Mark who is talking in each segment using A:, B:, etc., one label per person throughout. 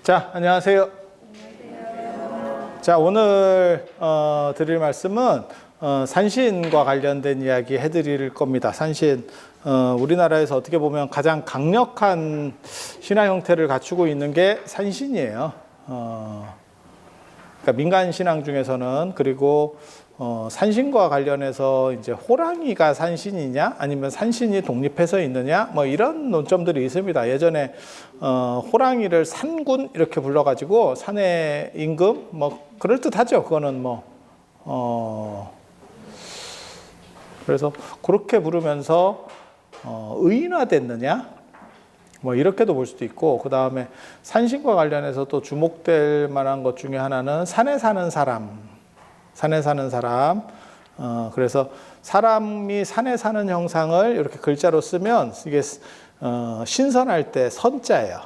A: 자, 안녕하세요. 자, 오늘 드릴 말씀은 산신과 관련된 이야기 해드릴 겁니다. 산신, 우리나라에서 어떻게 보면 가장 강력한 신화 형태를 갖추고 있는 게 산신이에요. 그러니까 민간 신앙 중에서는. 그리고 산신과 관련해서 이제 호랑이가 산신이냐 아니면 산신이 독립해서 있느냐 뭐 이런 논점들이 있습니다. 예전에 호랑이를 산군 이렇게 불러가지고 산의 임금 뭐 그럴 듯하죠. 그거는 그래서 그렇게 부르면서 의인화됐느냐 뭐 이렇게도 볼 수도 있고, 그 다음에 산신과 관련해서 또 주목될 만한 것 중에 하나는 산에 사는 사람. 그래서 사람이 산에 사는 형상을 이렇게 글자로 쓰면 이게 신선할 때 선자예요.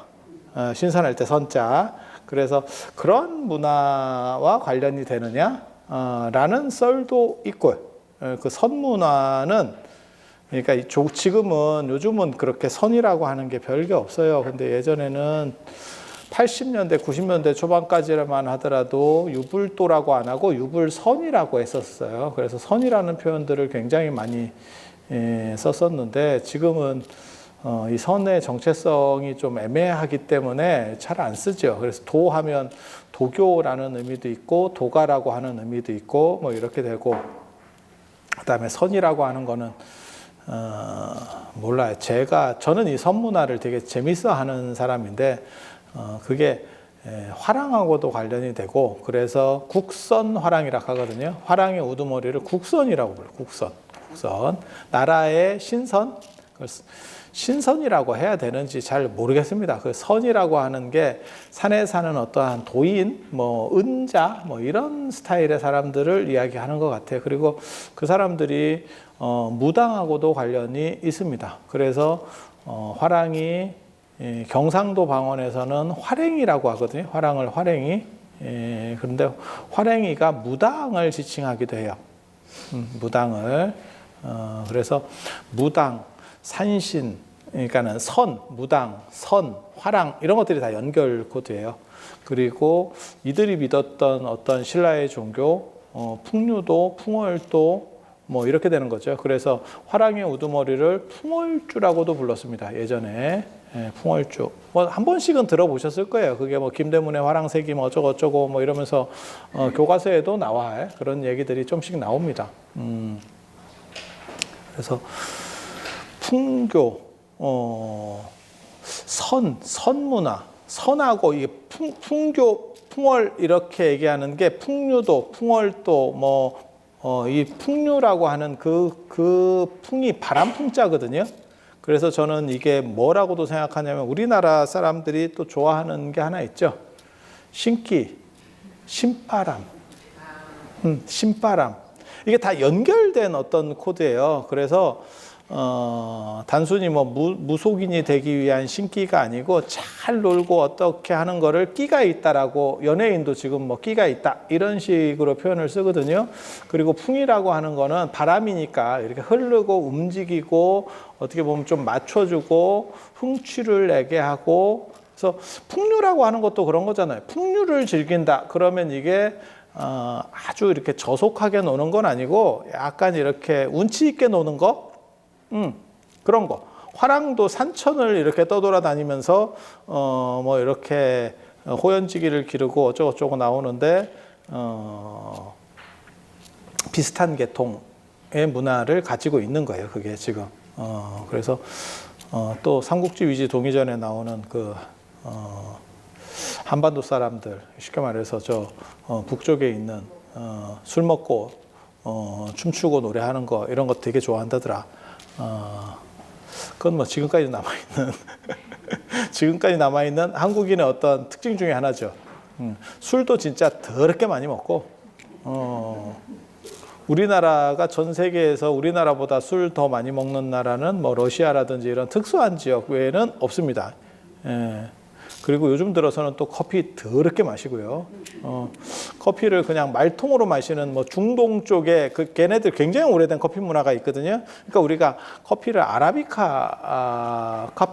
A: 신선할 때 선자. 그래서 그런 문화와 관련이 되느냐 라는 썰도 있고요. 그 선문화는 그러니까 요즘은 그렇게 선이라고 하는 게 별게 없어요. 근데 예전에는 80년대, 90년대 초반까지만 하더라도 유불도라고 안 하고 유불선이라고 했었어요. 그래서 선이라는 표현들을 굉장히 많이 썼었는데, 지금은 이 선의 정체성이 좀 애매하기 때문에 잘 안 쓰죠. 그래서 도하면 도교라는 의미도 있고 도가라고 하는 의미도 있고 뭐 이렇게 되고, 그다음에 선이라고 하는 거는 몰라요. 저는 이 선문화를 되게 재밌어 하는 사람인데, 그게 화랑하고도 관련이 되고, 그래서 국선 화랑이라고 하거든요. 화랑의 우두머리를 국선이라고 불러요. 국선. 나라의 신선? 신선이라고 해야 되는지 잘 모르겠습니다. 그 선이라고 하는 게 산에 사는 어떠한 도인, 은자, 이런 스타일의 사람들을 이야기하는 것 같아요. 그리고 그 사람들이 무당하고도 관련이 있습니다. 그래서 화랑이 경상도 방언에서는 화랭이라고 하거든요. 화랑을 화랭이. 그런데 화랭이가 무당을 지칭하기도 해요. 무당을. 그래서 무당, 산신, 그러니까는 무당, 화랑 이런 것들이 다 연결 코드예요. 그리고 이들이 믿었던 어떤 신라의 종교, 풍류도, 풍월도 이렇게 되는 거죠. 그래서 화랑의 우두머리를 풍월주라고도 불렀습니다. 예전에. 풍월주. 한 번씩은 들어보셨을 거예요. 그게 김대문의 화랑색이 어쩌고 이러면서 교과서에도 나와. 그런 얘기들이 좀씩 나옵니다. 그래서 풍교, 선문화, 선하고 이게 풍교, 풍월 이렇게 얘기하는 게 풍류도, 풍월도 이 풍류라고 하는 그 풍이 바람풍자거든요. 그래서 저는 이게 뭐라고도 생각하냐면, 우리나라 사람들이 또 좋아하는 게 하나 있죠. 신기, 신바람. 신바람. 이게 다 연결된 어떤 코드예요. 그래서 단순히 무속인이 되기 위한 신기가 아니고, 잘 놀고 어떻게 하는 거를 끼가 있다라고, 연예인도 지금 끼가 있다 이런 식으로 표현을 쓰거든요. 그리고 풍이라고 하는 거는 바람이니까 이렇게 흐르고 움직이고 어떻게 보면 좀 맞춰주고 흥취를 내게 하고, 그래서 풍류라고 하는 것도 그런 거잖아요. 풍류를 즐긴다 그러면 이게 아주 이렇게 저속하게 노는 건 아니고 약간 이렇게 운치 있게 노는 거, 그런 거. 화랑도 산천을 이렇게 떠돌아다니면서 이렇게 호연지기를 기르고 어쩌고저쩌고 나오는데, 비슷한 계통의 문화를 가지고 있는 거예요. 그게 지금. 그래서 또 삼국지 위지 동의전에 나오는 한반도 사람들, 쉽게 말해서 북쪽에 있는 술 먹고 춤추고 노래하는 거, 이런 거 되게 좋아한다더라. 그건 지금까지 남아있는 한국인의 어떤 특징 중에 하나죠. 술도 진짜 더럽게 많이 먹고, 우리나라가 전 세계에서 우리나라보다 술 더 많이 먹는 나라는 러시아라든지 이런 특수한 지역 외에는 없습니다. 그리고 요즘 들어서는 또 커피 더럽게 마시고요. 커피를 그냥 말통으로 마시는 뭐 중동 쪽에 걔네들 굉장히 오래된 커피 문화가 있거든요. 그러니까 우리가 커피를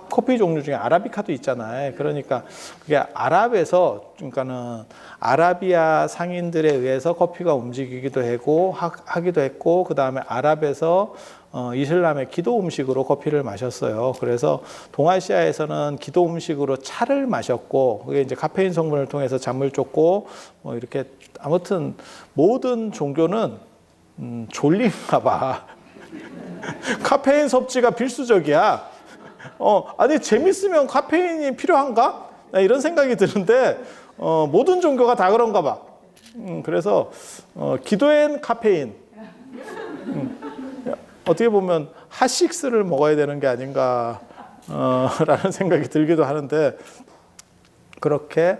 A: 커피 종류 중에 아라비카도 있잖아요. 그러니까 그게 아랍에서, 그러니까는 아라비아 상인들에 의해서 커피가 움직이기도 하기도 했고, 그 다음에 아랍에서 이슬람의 기도 음식으로 커피를 마셨어요. 그래서 동아시아에서는 기도 음식으로 차를 마셨고, 그게 이제 카페인 성분을 통해서 잠을 쫓고, 뭐 이렇게 아무튼 모든 종교는 졸린가 봐. 카페인 섭취가 필수적이야. 아니 재밌으면 카페인이 필요한가? 이런 생각이 드는데 모든 종교가 다 그런가 봐. 그래서 기도엔 카페인. 어떻게 보면 핫식스를 먹어야 되는 게 아닌가 라는 생각이 들기도 하는데, 그렇게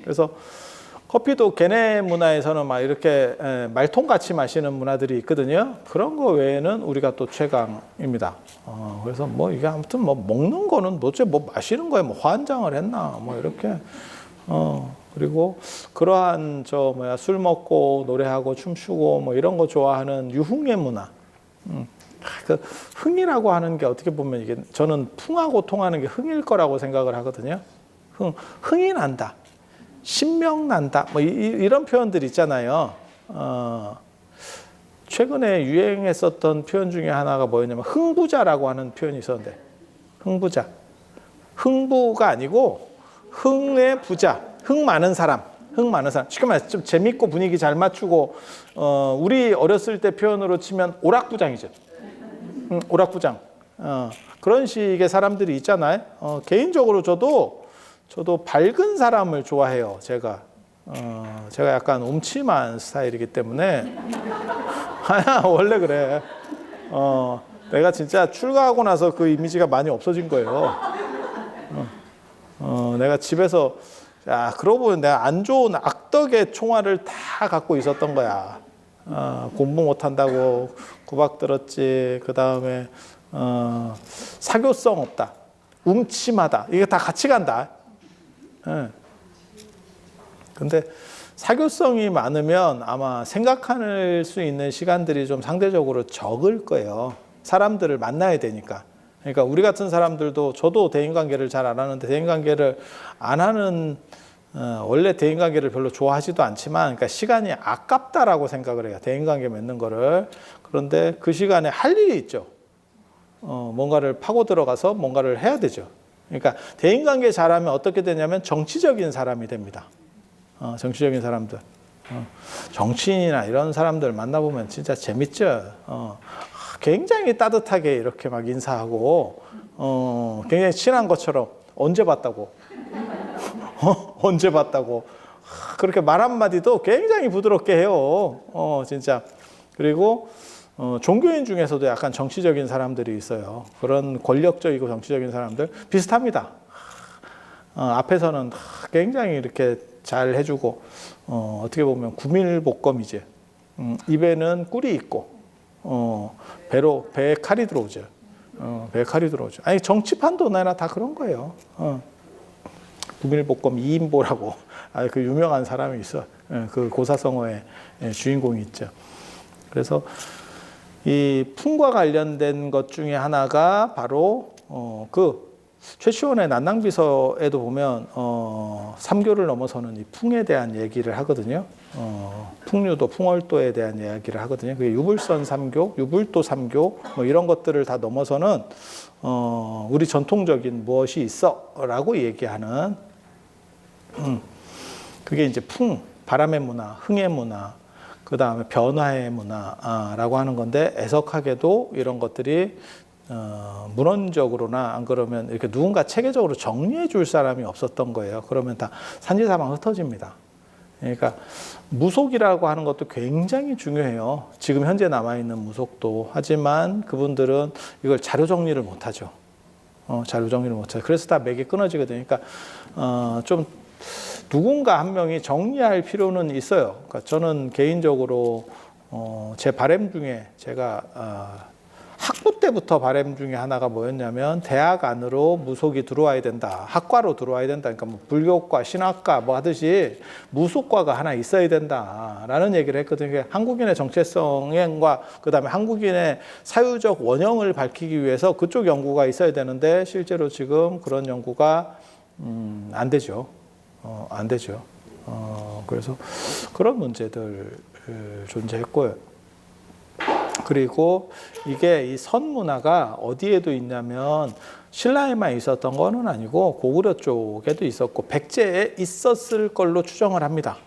A: 그래서 커피도 걔네 문화에서는 막 이렇게 말통같이 마시는 문화들이 있거든요. 그런 거 외에는 우리가 또 최강입니다. 그래서 뭐 이게 아무튼 뭐 먹는 거는 도대체 뭐 마시는 거에 뭐 환장을 했나 뭐 이렇게 그리고 그러한 술 먹고 노래하고 춤추고 뭐 이런 거 좋아하는 유흥의 문화. 그 흥이라고 하는 게 어떻게 보면 이게 저는 풍하고 통하는 게 흥일 거라고 생각을 하거든요. 흥이 난다, 신명 난다, 뭐 이런 표현들 있잖아요. 최근에 유행했었던 표현 중에 하나가 뭐였냐면 흥부자라고 하는 표현이 있었는데, 흥부자, 흥부가 아니고 흥의 부자, 흥 많은 사람. 쉽게 말해서 좀 재밌고 분위기 잘 맞추고, 우리 어렸을 때 표현으로 치면 오락부장이죠. 오락부장. 그런 식의 사람들이 있잖아요. 개인적으로 저도 밝은 사람을 좋아해요. 제가 약간 음침한 스타일이기 때문에. 원래 그래. 내가 진짜 출가하고 나서 그 이미지가 많이 없어진 거예요. 내가 집에서, 그러고 보면 내가 안 좋은 악덕의 총알을 다 갖고 있었던 거야. 공부 못한다고 구박 들었지. 그 다음에 사교성 없다, 음침하다, 이게 다 같이 간다. 근데 사교성이 많으면 아마 생각할 수 있는 시간들이 좀 상대적으로 적을 거예요. 사람들을 만나야 되니까. 그러니까 우리 같은 사람들도, 저도 대인관계를 잘 안 하는데, 대인관계를 안 하는, 원래 대인관계를 별로 좋아하지도 않지만, 그러니까 시간이 아깝다라고 생각을 해요. 대인관계 맺는 거를. 그런데 그 시간에 할 일이 있죠. 뭔가를 파고 들어가서 뭔가를 해야 되죠. 그러니까 대인관계 잘하면 어떻게 되냐면 정치적인 사람이 됩니다. 정치적인 사람들. 정치인이나 이런 사람들 만나보면 진짜 재밌죠. 굉장히 따뜻하게 이렇게 막 인사하고, 굉장히 친한 것처럼 언제 봤다고, 언제 봤다고, 그렇게 말 한마디도 굉장히 부드럽게 해요. 진짜. 그리고 종교인 중에서도 약간 정치적인 사람들이 있어요. 그런 권력적이고 정치적인 사람들 비슷합니다. 앞에서는 굉장히 이렇게 잘 해주고, 어떻게 보면 구밀복검이지. 입에는 꿀이 있고, 배에 칼이 들어오죠. 배에 칼이 들어오죠. 아니, 정치판도 나나 다 그런 거예요. 구밀복검 이인보라고 그 유명한 사람이 있어. 그 고사성어의 주인공이 있죠. 그래서 이 풍과 관련된 것 중에 하나가 바로 그 최시원의 난낭비서에도 보면 삼교를 넘어서는 이 풍에 대한 얘기를 하거든요. 풍류도, 풍월도에 대한 이야기를 하거든요. 그게 유불선 삼교, 유불도 삼교 뭐 이런 것들을 다 넘어서는 우리 전통적인 무엇이 있어라고 얘기하는 그게 이제 풍, 바람의 문화, 흥의 문화, 그 다음에 변화의 문화라고 하는 건데, 애석하게도 이런 것들이 문헌적으로나 안 그러면 이렇게 누군가 체계적으로 정리해 줄 사람이 없었던 거예요. 그러면 다 산지사방 흩어집니다. 그러니까 무속이라고 하는 것도 굉장히 중요해요. 지금 현재 남아있는 무속도. 하지만 그분들은 이걸 자료 정리를 못하죠. 자료 정리를 못하죠. 그래서 다 맥이 끊어지거든요. 그러니까 좀 누군가 한 명이 정리할 필요는 있어요. 그러니까 저는 개인적으로 제 바람 중에 제가 학부 때부터 바람 중에 하나가 뭐였냐면 대학 안으로 무속이 들어와야 된다. 학과로 들어와야 된다. 그러니까 뭐 불교과, 신학과 뭐 하듯이 무속과가 하나 있어야 된다라는 얘기를 했거든요. 한국인의 정체성과 그다음에 한국인의 사유적 원형을 밝히기 위해서 그쪽 연구가 있어야 되는데 실제로 지금 그런 연구가 안 되죠. 안 되죠. 그래서 그런 문제들 존재했고요. 그리고 이게 이 선문화가 어디에도 있냐면 신라에만 있었던 거는 아니고 고구려 쪽에도 있었고 백제에 있었을 걸로 추정을 합니다.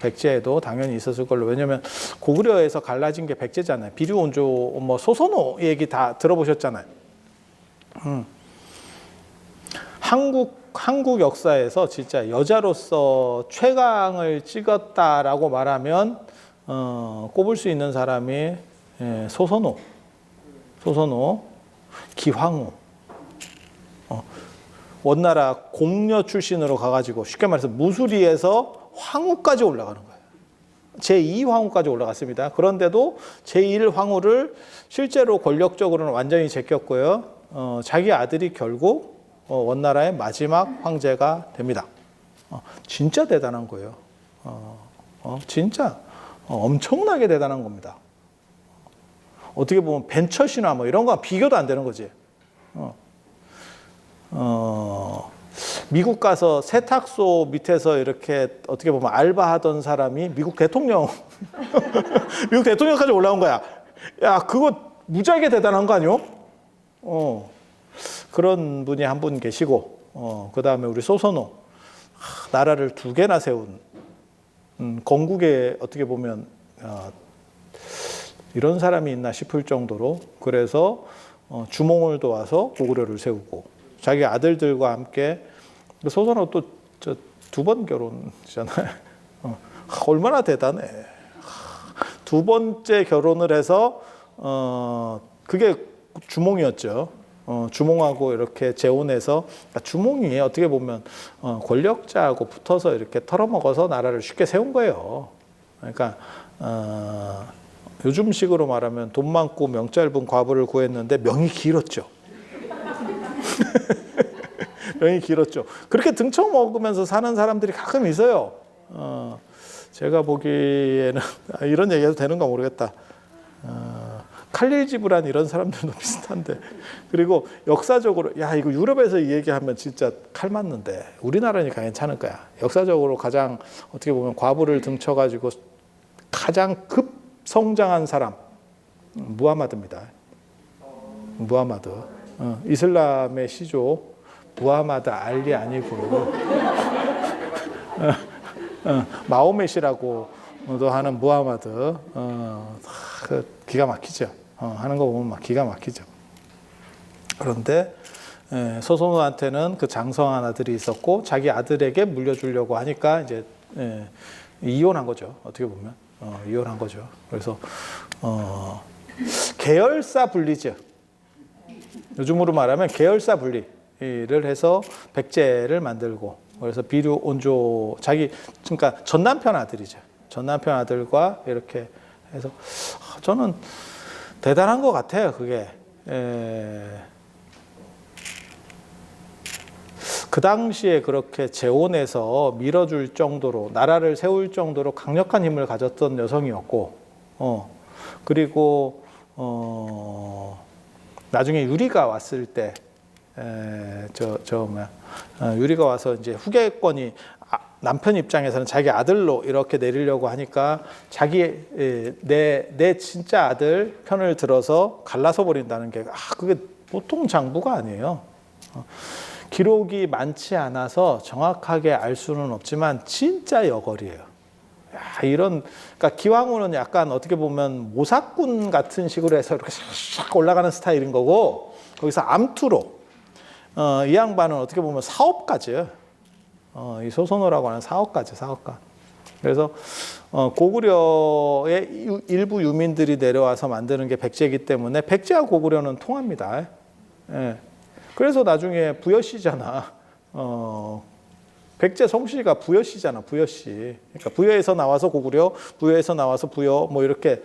A: 백제에도 당연히 있었을 걸로. 왜냐하면 고구려에서 갈라진 게 백제잖아요. 비류온조, 뭐 소선호 얘기 다 들어보셨잖아요. 한국 역사에서 진짜 여자로서 최강을 찍었다라고 말하면 꼽을 수 있는 사람이 소선호, 기황후. 원나라 공녀 출신으로 가가지고 쉽게 말해서 무수리에서 황후까지 올라가는 거예요. 제2황후까지 올라갔습니다. 그런데도 제1황후를 실제로 권력적으로는 완전히 제꼈고요. 자기 아들이 결국 원나라의 마지막 황제가 됩니다. 진짜 대단한 거예요. 진짜 엄청나게 대단한 겁니다. 어떻게 보면 벤처 신화 뭐 이런 거 비교도 안 되는 거지. 미국 가서 세탁소 밑에서 이렇게 어떻게 보면 알바하던 사람이 미국 대통령, 미국 대통령까지 올라온 거야. 야, 그거 무지하게 대단한 거 아니요? 그런 분이 한 분 계시고, 그 다음에 우리 소선호, 나라를 2개나 세운, 건국에 어떻게 보면, 이런 사람이 있나 싶을 정도로 그래서 주몽을 도와서 고구려를 세우고 자기 아들들과 함께 소선호 또 2번 결혼이잖아요. 얼마나 대단해. 2번째 결혼을 해서 그게 주몽이었죠. 주몽하고 이렇게 재혼해서 주몽이 어떻게 보면 권력자하고 붙어서 이렇게 털어먹어서 나라를 쉽게 세운 거예요. 그러니까 요즘식으로 말하면 돈 많고 명 짧은 과부를 구했는데 명이 길었죠. 명이 길었죠. 그렇게 등쳐 먹으면서 사는 사람들이 가끔 있어요. 제가 보기에는 이런 얘기해도 되는가 모르겠다. 칼릴 지브란 이런 사람들도 비슷한데. 그리고 역사적으로 야 이거 유럽에서 이 얘기하면 진짜 칼 맞는데 우리나라니까 괜찮을 거야. 역사적으로 가장 어떻게 보면 과부를 등쳐가지고 가장 급 성장한 사람 무하마드입니다. 무하마드. 이슬람의 시조 무하마드 알리 아니고 마호멧이라고도 하는 무하마드. 기가 막히죠. 하는 거 보면 막 기가 막히죠. 그런데 소선호한테는 그 장성한 아들이 있었고 자기 아들에게 물려주려고 하니까 이제 이혼한 거죠. 어떻게 보면. 이혼한 거죠. 그래서 계열사 분리죠. 요즘으로 말하면 계열사 분리를 해서 백제를 만들고 그래서 비류 온조 자기 그러니까 전 남편 아들이죠. 전 남편 아들과 이렇게 해서 저는 대단한 것 같아요. 그게 그 당시에 그렇게 재혼해서 밀어줄 정도로 나라를 세울 정도로 강력한 힘을 가졌던 여성이었고, 그리고 나중에 유리가 왔을 때, 유리가 와서 이제 후계권이 남편 입장에서는 자기 아들로 이렇게 내리려고 하니까 내 진짜 아들 편을 들어서 갈라서 버린다는 게 그게 보통 장부가 아니에요. 기록이 많지 않아서 정확하게 알 수는 없지만 진짜 여걸이에요. 그러니까 기왕후는 약간 어떻게 보면 모사꾼 같은 식으로 해서 이렇게 샥 올라가는 스타일인 거고 거기서 암투로 이 양반은 어떻게 보면 사업가죠. 이 소선호라고 하는 사업가. 그래서 고구려의 일부 유민들이 내려와서 만드는 게 백제이기 때문에 백제와 고구려는 통합니다. 예. 그래서 나중에 부여시잖아. 백제 성씨가 부여씨잖아, 부여씨. 그러니까 부여에서 나와서 고구려, 부여에서 나와서 부여, 뭐 이렇게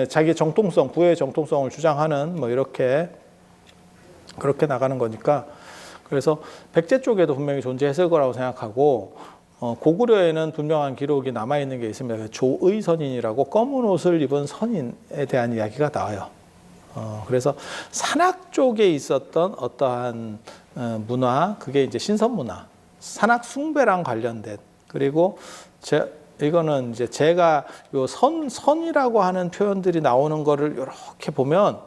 A: 자기 정통성, 부여의 정통성을 주장하는 뭐 이렇게 그렇게 나가는 거니까. 그래서 백제 쪽에도 분명히 존재했을 거라고 생각하고, 고구려에는 분명한 기록이 남아 있는 게 있습니다. 조의선인이라고 검은 옷을 입은 선인에 대한 이야기가 나와요. 그래서 산악 쪽에 있었던 어떠한 문화, 그게 이제 신선 문화, 산악 숭배랑 관련된. 그리고 이거는 이제 제가 요 선이라고 하는 표현들이 나오는 거를 이렇게 보면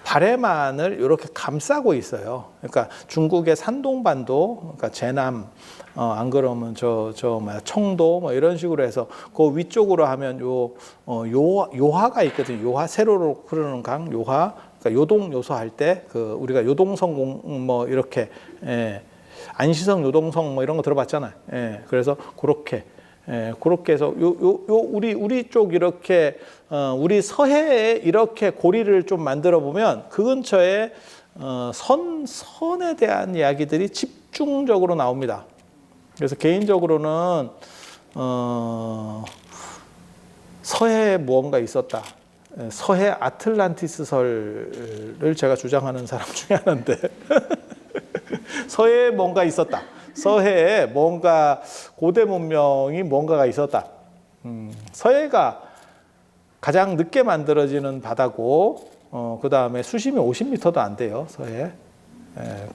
A: 발해만을 이렇게 감싸고 있어요. 그러니까 중국의 산동반도, 그러니까 제남, 안 그러면 청도 뭐 이런 식으로 해서 그 위쪽으로 하면 요하가 있거든요. 요하, 세로로 흐르는 강 요하. 그러니까 요동 요소 할 때 그 우리가 요동성 뭐 이렇게 안시성 요동성 뭐 이런 거 들어봤잖아요. 그래서 그렇게 해서 우리 쪽 이렇게 우리 서해에 이렇게 고리를 좀 만들어 보면 그 근처에 선에 대한 이야기들이 집중적으로 나옵니다. 그래서 개인적으로는 서해에 무언가 있었다. 서해 아틀란티스설을 제가 주장하는 사람 중에 하나인데 서해에 뭔가 있었다. 서해에 뭔가 고대 문명이 뭔가가 있었다. 서해가 가장 늦게 만들어지는 바다고 그 다음에 수심이 50m도 안 돼요. 서해.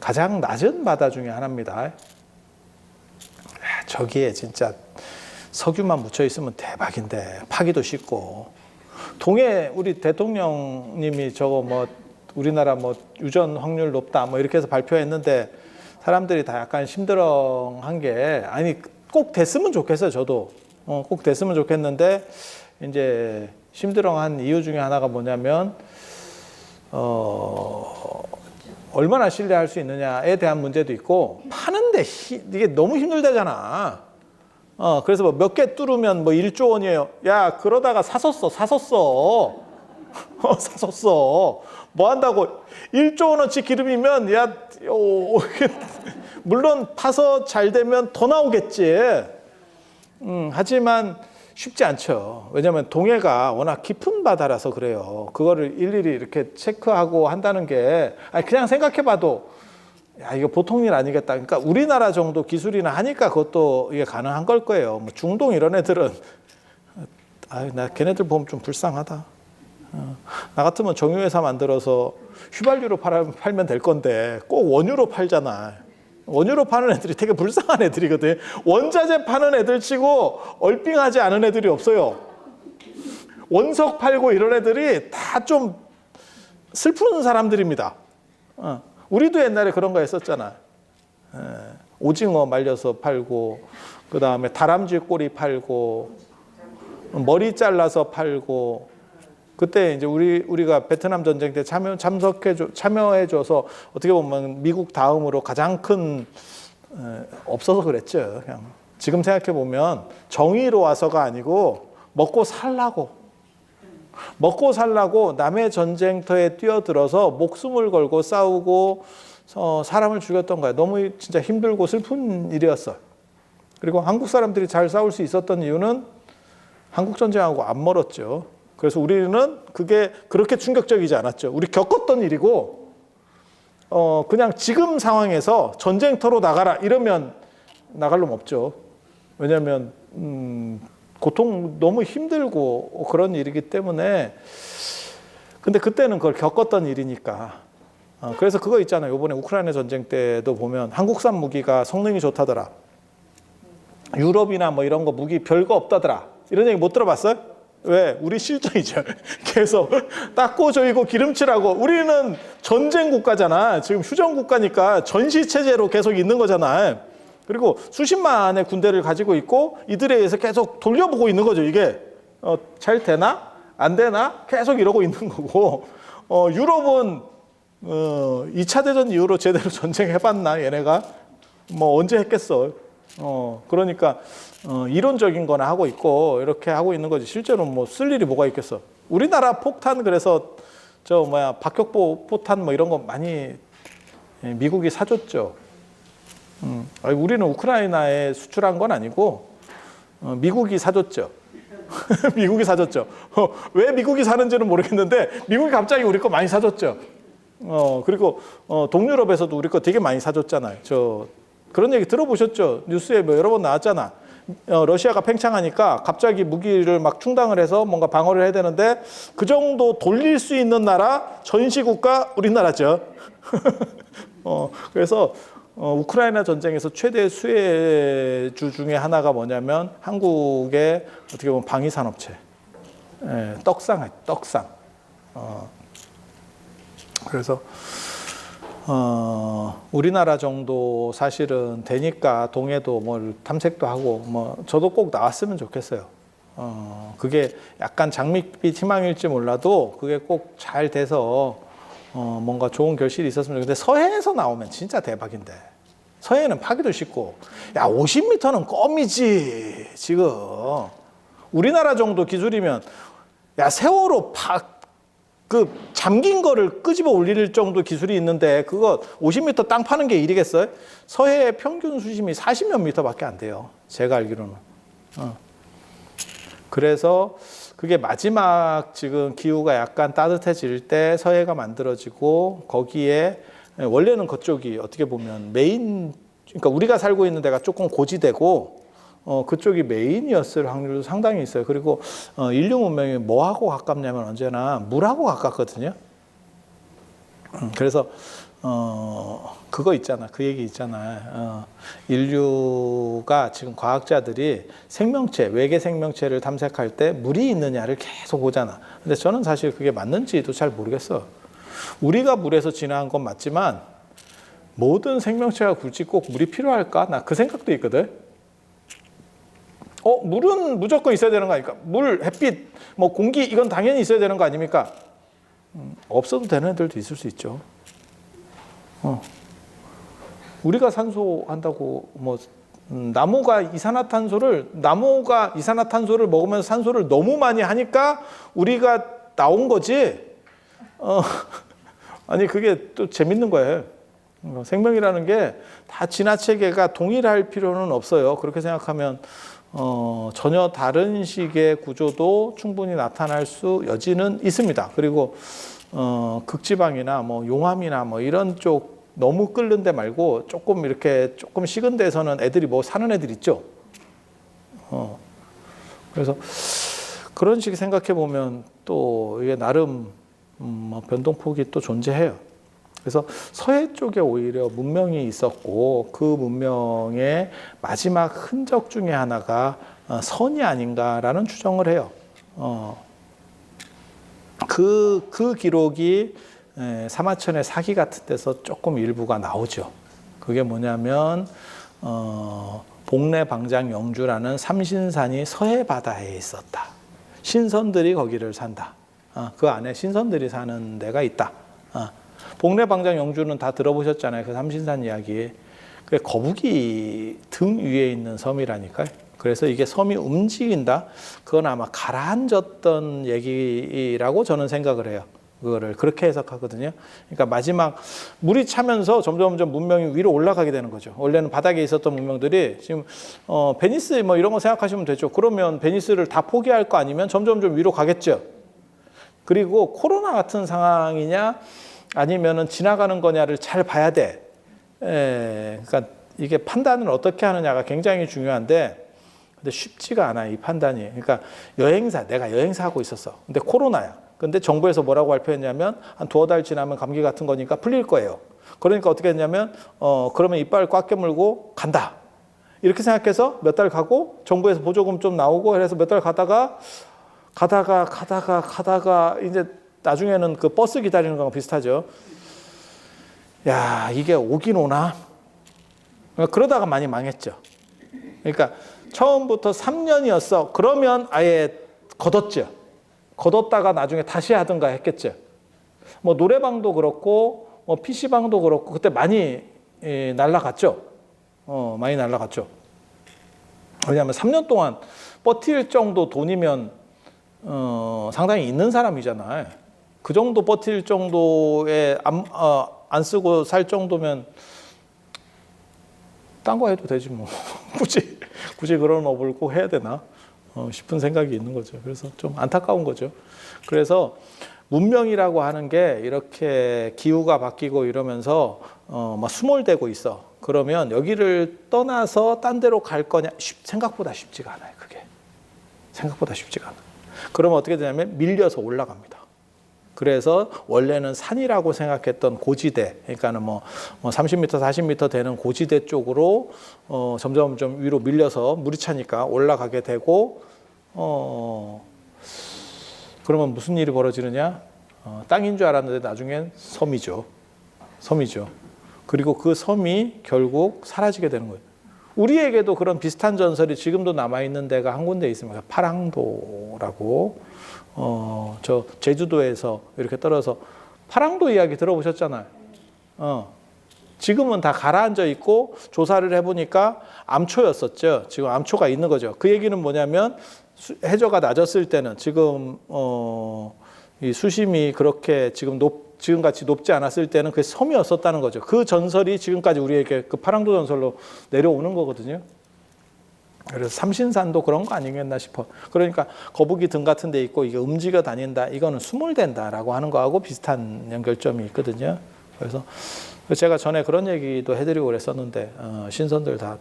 A: 가장 낮은 바다 중에 하나입니다. 저기에 진짜 석유만 묻혀 있으면 대박인데 파기도 쉽고. 동해 우리 대통령님이 저거 뭐 우리나라 뭐 유전 확률 높다 뭐 이렇게 해서 발표했는데 사람들이 다 약간 심드렁한 게 아니 꼭 됐으면 좋겠어요. 저도 꼭 됐으면 좋겠는데 이제 심드렁한 이유 중에 하나가 뭐냐면 얼마나 신뢰할 수 있느냐에 대한 문제도 있고 파는데 이게 너무 힘들다잖아. 그래서 뭐 몇 개 뚫으면 뭐 1조 원이에요. 야 그러다가 샀었어. 샀었어. 뭐 한다고 1조 원어치 기름이면 물론 파서 잘 되면 더 나오겠지. 하지만 쉽지 않죠. 왜냐하면 동해가 워낙 깊은 바다라서 그래요. 그거를 일일이 이렇게 체크하고 한다는 게 그냥 생각해봐도 야 이거 보통 일 아니겠다. 그러니까 우리나라 정도 기술이나 하니까 그것도 이게 가능한 걸 거예요. 뭐 중동 이런 애들은 나 걔네들 보면 좀 불쌍하다. 나 같으면 정유회사 만들어서 휘발유로 팔면 될 건데 꼭 원유로 팔잖아. 원유로 파는 애들이 되게 불쌍한 애들이거든. 원자재 파는 애들 치고 얼빙하지 않은 애들이 없어요. 원석 팔고 이런 애들이 다 좀 슬픈 사람들입니다. 우리도 옛날에 그런 거 했었잖아. 오징어 말려서 팔고, 그 다음에 다람쥐 꼬리 팔고, 머리 잘라서 팔고. 그때 이제 우리가 베트남 전쟁 때 참여해줘서 어떻게 보면 미국 다음으로 가장 큰 없어서 그랬죠. 그냥 지금 생각해 보면 정의로 와서가 아니고 먹고 살라고 남의 전쟁터에 뛰어들어서 목숨을 걸고 싸우고 사람을 죽였던 거야. 너무 진짜 힘들고 슬픈 일이었어. 그리고 한국 사람들이 잘 싸울 수 있었던 이유는 한국 전쟁하고 안 멀었죠. 그래서 우리는 그게 그렇게 충격적이지 않았죠. 우리 겪었던 일이고 그냥 지금 상황에서 전쟁터로 나가라 이러면 나갈 놈 없죠. 왜냐하면 고통 너무 힘들고 그런 일이기 때문에. 근데 그때는 그걸 겪었던 일이니까. 그래서 그거 있잖아요. 이번에 우크라이나 전쟁 때도 보면 한국산 무기가 성능이 좋다더라. 유럽이나 뭐 이런 거 무기 별거 없다더라. 이런 얘기 못 들어봤어요? 왜? 우리 실정이죠. 계속 닦고 조이고 기름칠하고. 우리는 전쟁 국가잖아. 지금 휴전 국가니까 전시 체제로 계속 있는 거잖아. 그리고 수십만의 군대를 가지고 있고 이들에 의해서 계속 돌려보고 있는 거죠. 이게 잘 되나? 안 되나? 계속 이러고 있는 거고. 유럽은 2차 대전 이후로 제대로 전쟁해봤나? 얘네가 뭐 언제 했겠어. 그러니까 이론적인 거나 하고 있고 이렇게 하고 있는 거지. 실제로 뭐 쓸 일이 뭐가 있겠어. 우리나라 폭탄 그래서 박격포 포탄 뭐 이런 거 많이 미국이 사줬죠. 아니, 우리는 우크라이나에 수출한 건 아니고 미국이 사줬죠. 미국이 사줬죠. 왜 미국이 사는지는 모르겠는데 미국이 갑자기 우리 거 많이 사줬죠. 그리고 동유럽에서도 우리 거 되게 많이 사줬잖아요. 그런 얘기 들어보셨죠? 뉴스에 뭐 여러 번 나왔잖아. 러시아가 팽창하니까 갑자기 무기를 막 충당을 해서 뭔가 방어를 해야 되는데 그 정도 돌릴 수 있는 나라 전시국가 우리나라죠. 그래서 우크라이나 전쟁에서 최대 수혜주 중에 하나가 뭐냐면 한국의 어떻게 보면 방위산업체, 떡상. 그래서 우리나라 정도 사실은 되니까 동해도 뭘 탐색도 하고 뭐 저도 꼭 나왔으면 좋겠어요. 그게 약간 장밋빛 희망일지 몰라도 그게 꼭 잘 돼서 뭔가 좋은 결실이 있었으면 좋겠는데 서해에서 나오면 진짜 대박인데 서해는 파기도 쉽고 야 50m는 껌이지 지금 우리나라 정도 기술이면 야 세월호 그 잠긴 거를 끄집어 올릴 정도 기술이 있는데 그거 50m 땅 파는 게 일이겠어요? 서해 평균 수심이 40몇 미터밖에 안 돼요. 제가 알기로는. 그래서 그게 마지막 지금 기후가 약간 따뜻해질 때 서해가 만들어지고 거기에 원래는 그쪽이 어떻게 보면 메인 그러니까 우리가 살고 있는 데가 조금 고지대고 그쪽이 메인이었을 확률도 상당히 있어요. 그리고 인류 문명이 뭐하고 가깝냐면 언제나 물하고 가깝거든요. 그래서 그거 있잖아. 그 얘기 있잖아. 인류가 지금 과학자들이 생명체, 외계 생명체를 탐색할 때 물이 있느냐를 계속 보잖아. 근데 저는 사실 그게 맞는지도 잘 모르겠어. 우리가 물에서 진화한 건 맞지만 모든 생명체가 굳이 꼭 물이 필요할까? 나 그 생각도 있거든. 물은 무조건 있어야 되는 거 아닙니까? 물, 햇빛, 뭐 공기 이건 당연히 있어야 되는 거 아닙니까? 없어도 되는 애들도 있을 수 있죠. 우리가 산소 한다고 뭐 나무가 이산화탄소를 먹으면서 산소를 너무 많이 하니까 우리가 나온 거지. 아니 그게 또 재밌는 거예요. 생명이라는 게 다 진화체계가 동일할 필요는 없어요. 그렇게 생각하면 전혀 다른 식의 구조도 충분히 나타날 수 여지는 있습니다. 그리고 극지방이나 뭐 용암이나 뭐 이런 쪽 너무 끓는 데 말고 조금 이렇게 조금 식은 데서는 애들이 뭐 사는 애들 있죠. 그래서 그런 식의 생각해 보면 또 이게 나름 변동폭이 또 존재해요. 그래서 서해 쪽에 오히려 문명이 있었고 그 문명의 마지막 흔적 중에 하나가 선이 아닌가라는 추정을 해요. 그 기록이 사마천의 사기 같은 데서 조금 일부가 나오죠. 그게 뭐냐면 복례방장 영주라는 삼신산이 서해 바다에 있었다. 신선들이 거기를 산다. 그 안에 신선들이 사는 데가 있다. 복례방장 영주는 다 들어보셨잖아요. 그 삼신산 이야기. 그게 거북이 등 위에 있는 섬이라니까요. 그래서 이게 섬이 움직인다. 그건 아마 가라앉았던 얘기라고 저는 생각을 해요. 그거를 그렇게 해석하거든요. 그러니까 마지막 물이 차면서 점점 문명이 위로 올라가게 되는 거죠. 원래는 바닥에 있었던 문명들이 지금 베니스 뭐 이런 거 생각하시면 되죠. 그러면 베니스를 다 포기할 거 아니면 점점 위로 가겠죠. 그리고 코로나 같은 상황이냐 아니면은 지나가는 거냐를 잘 봐야 돼. 그러니까 이게 판단을 어떻게 하느냐가 굉장히 중요한데, 근데 쉽지가 않아 이 판단이. 그러니까 내가 여행사하고 있었어. 근데 코로나야. 근데 정부에서 뭐라고 발표했냐면 한 두어 달 지나면 감기 같은 거니까 풀릴 거예요. 그러니까 어떻게 했냐면 그러면 이빨 꽉 깨물고 간다. 이렇게 생각해서 몇 달 가고 정부에서 보조금 좀 나오고 그래서 몇 달 가다가 이제 나중에는 그 버스 기다리는 거랑 비슷하죠. 야, 이게 오긴 오나? 그러다가 많이 망했죠. 그러니까 처음부터 3년이었어. 그러면 아예 걷었죠. 걷었다가 나중에 다시 하든가 했겠죠. 뭐 노래방도 그렇고 뭐 PC방도 그렇고 그때 많이 날라갔죠. 많이 날라갔죠. 왜냐하면 3년 동안 버틸 정도 돈이면 상당히 있는 사람이잖아요. 그 정도 버틸 정도에 안 쓰고 살 정도면 딴 거 해도 되지 뭐. 굳이 그런 업을 꼭 해야 되나 싶은 생각이 있는 거죠. 그래서 좀 안타까운 거죠. 그래서 문명이라고 하는 게 이렇게 기후가 바뀌고 이러면서 막 수몰되고 있어. 그러면 여기를 떠나서 딴 데로 갈 거냐? 생각보다 쉽지가 않아요. 그게 생각보다 쉽지가 않아. 그러면 어떻게 되냐면 밀려서 올라갑니다. 그래서 원래는 산이라고 생각했던 고지대, 그러니까는 뭐 30m, 40m 되는 고지대 쪽으로 점점 좀 위로 밀려서 물이 차니까 올라가게 되고, 그러면 무슨 일이 벌어지느냐? 땅인 줄 알았는데 나중엔 섬이죠. 그리고 그 섬이 결국 사라지게 되는 거예요. 우리에게도 그런 비슷한 전설이 지금도 남아있는 데가 한 군데 있습니다. 파랑도라고. 저 제주도에서 이렇게 떨어서 파랑도 이야기 들어보셨잖아요. 지금은 다 가라앉아 있고 조사를 해보니까 암초였었죠. 지금 암초가 있는 거죠. 그 얘기는 뭐냐면 해저가 낮았을 때는 지금 이 수심이 그렇게 지금같이 높지 않았을 때는 그 섬이었었다는 거죠. 그 전설이 지금까지 우리에게 그 파랑도 전설로 내려오는 거거든요. 그래서 삼신산도 그런 거 아니겠나 싶어. 그러니까 거북이 등 같은 데 있고 이게 움직여 다닌다. 이거는 수몰된다라고 하는 거하고 비슷한 연결점이 있거든요. 그래서 제가 전에 그런 얘기도 해드리고 그랬었는데 신선들 다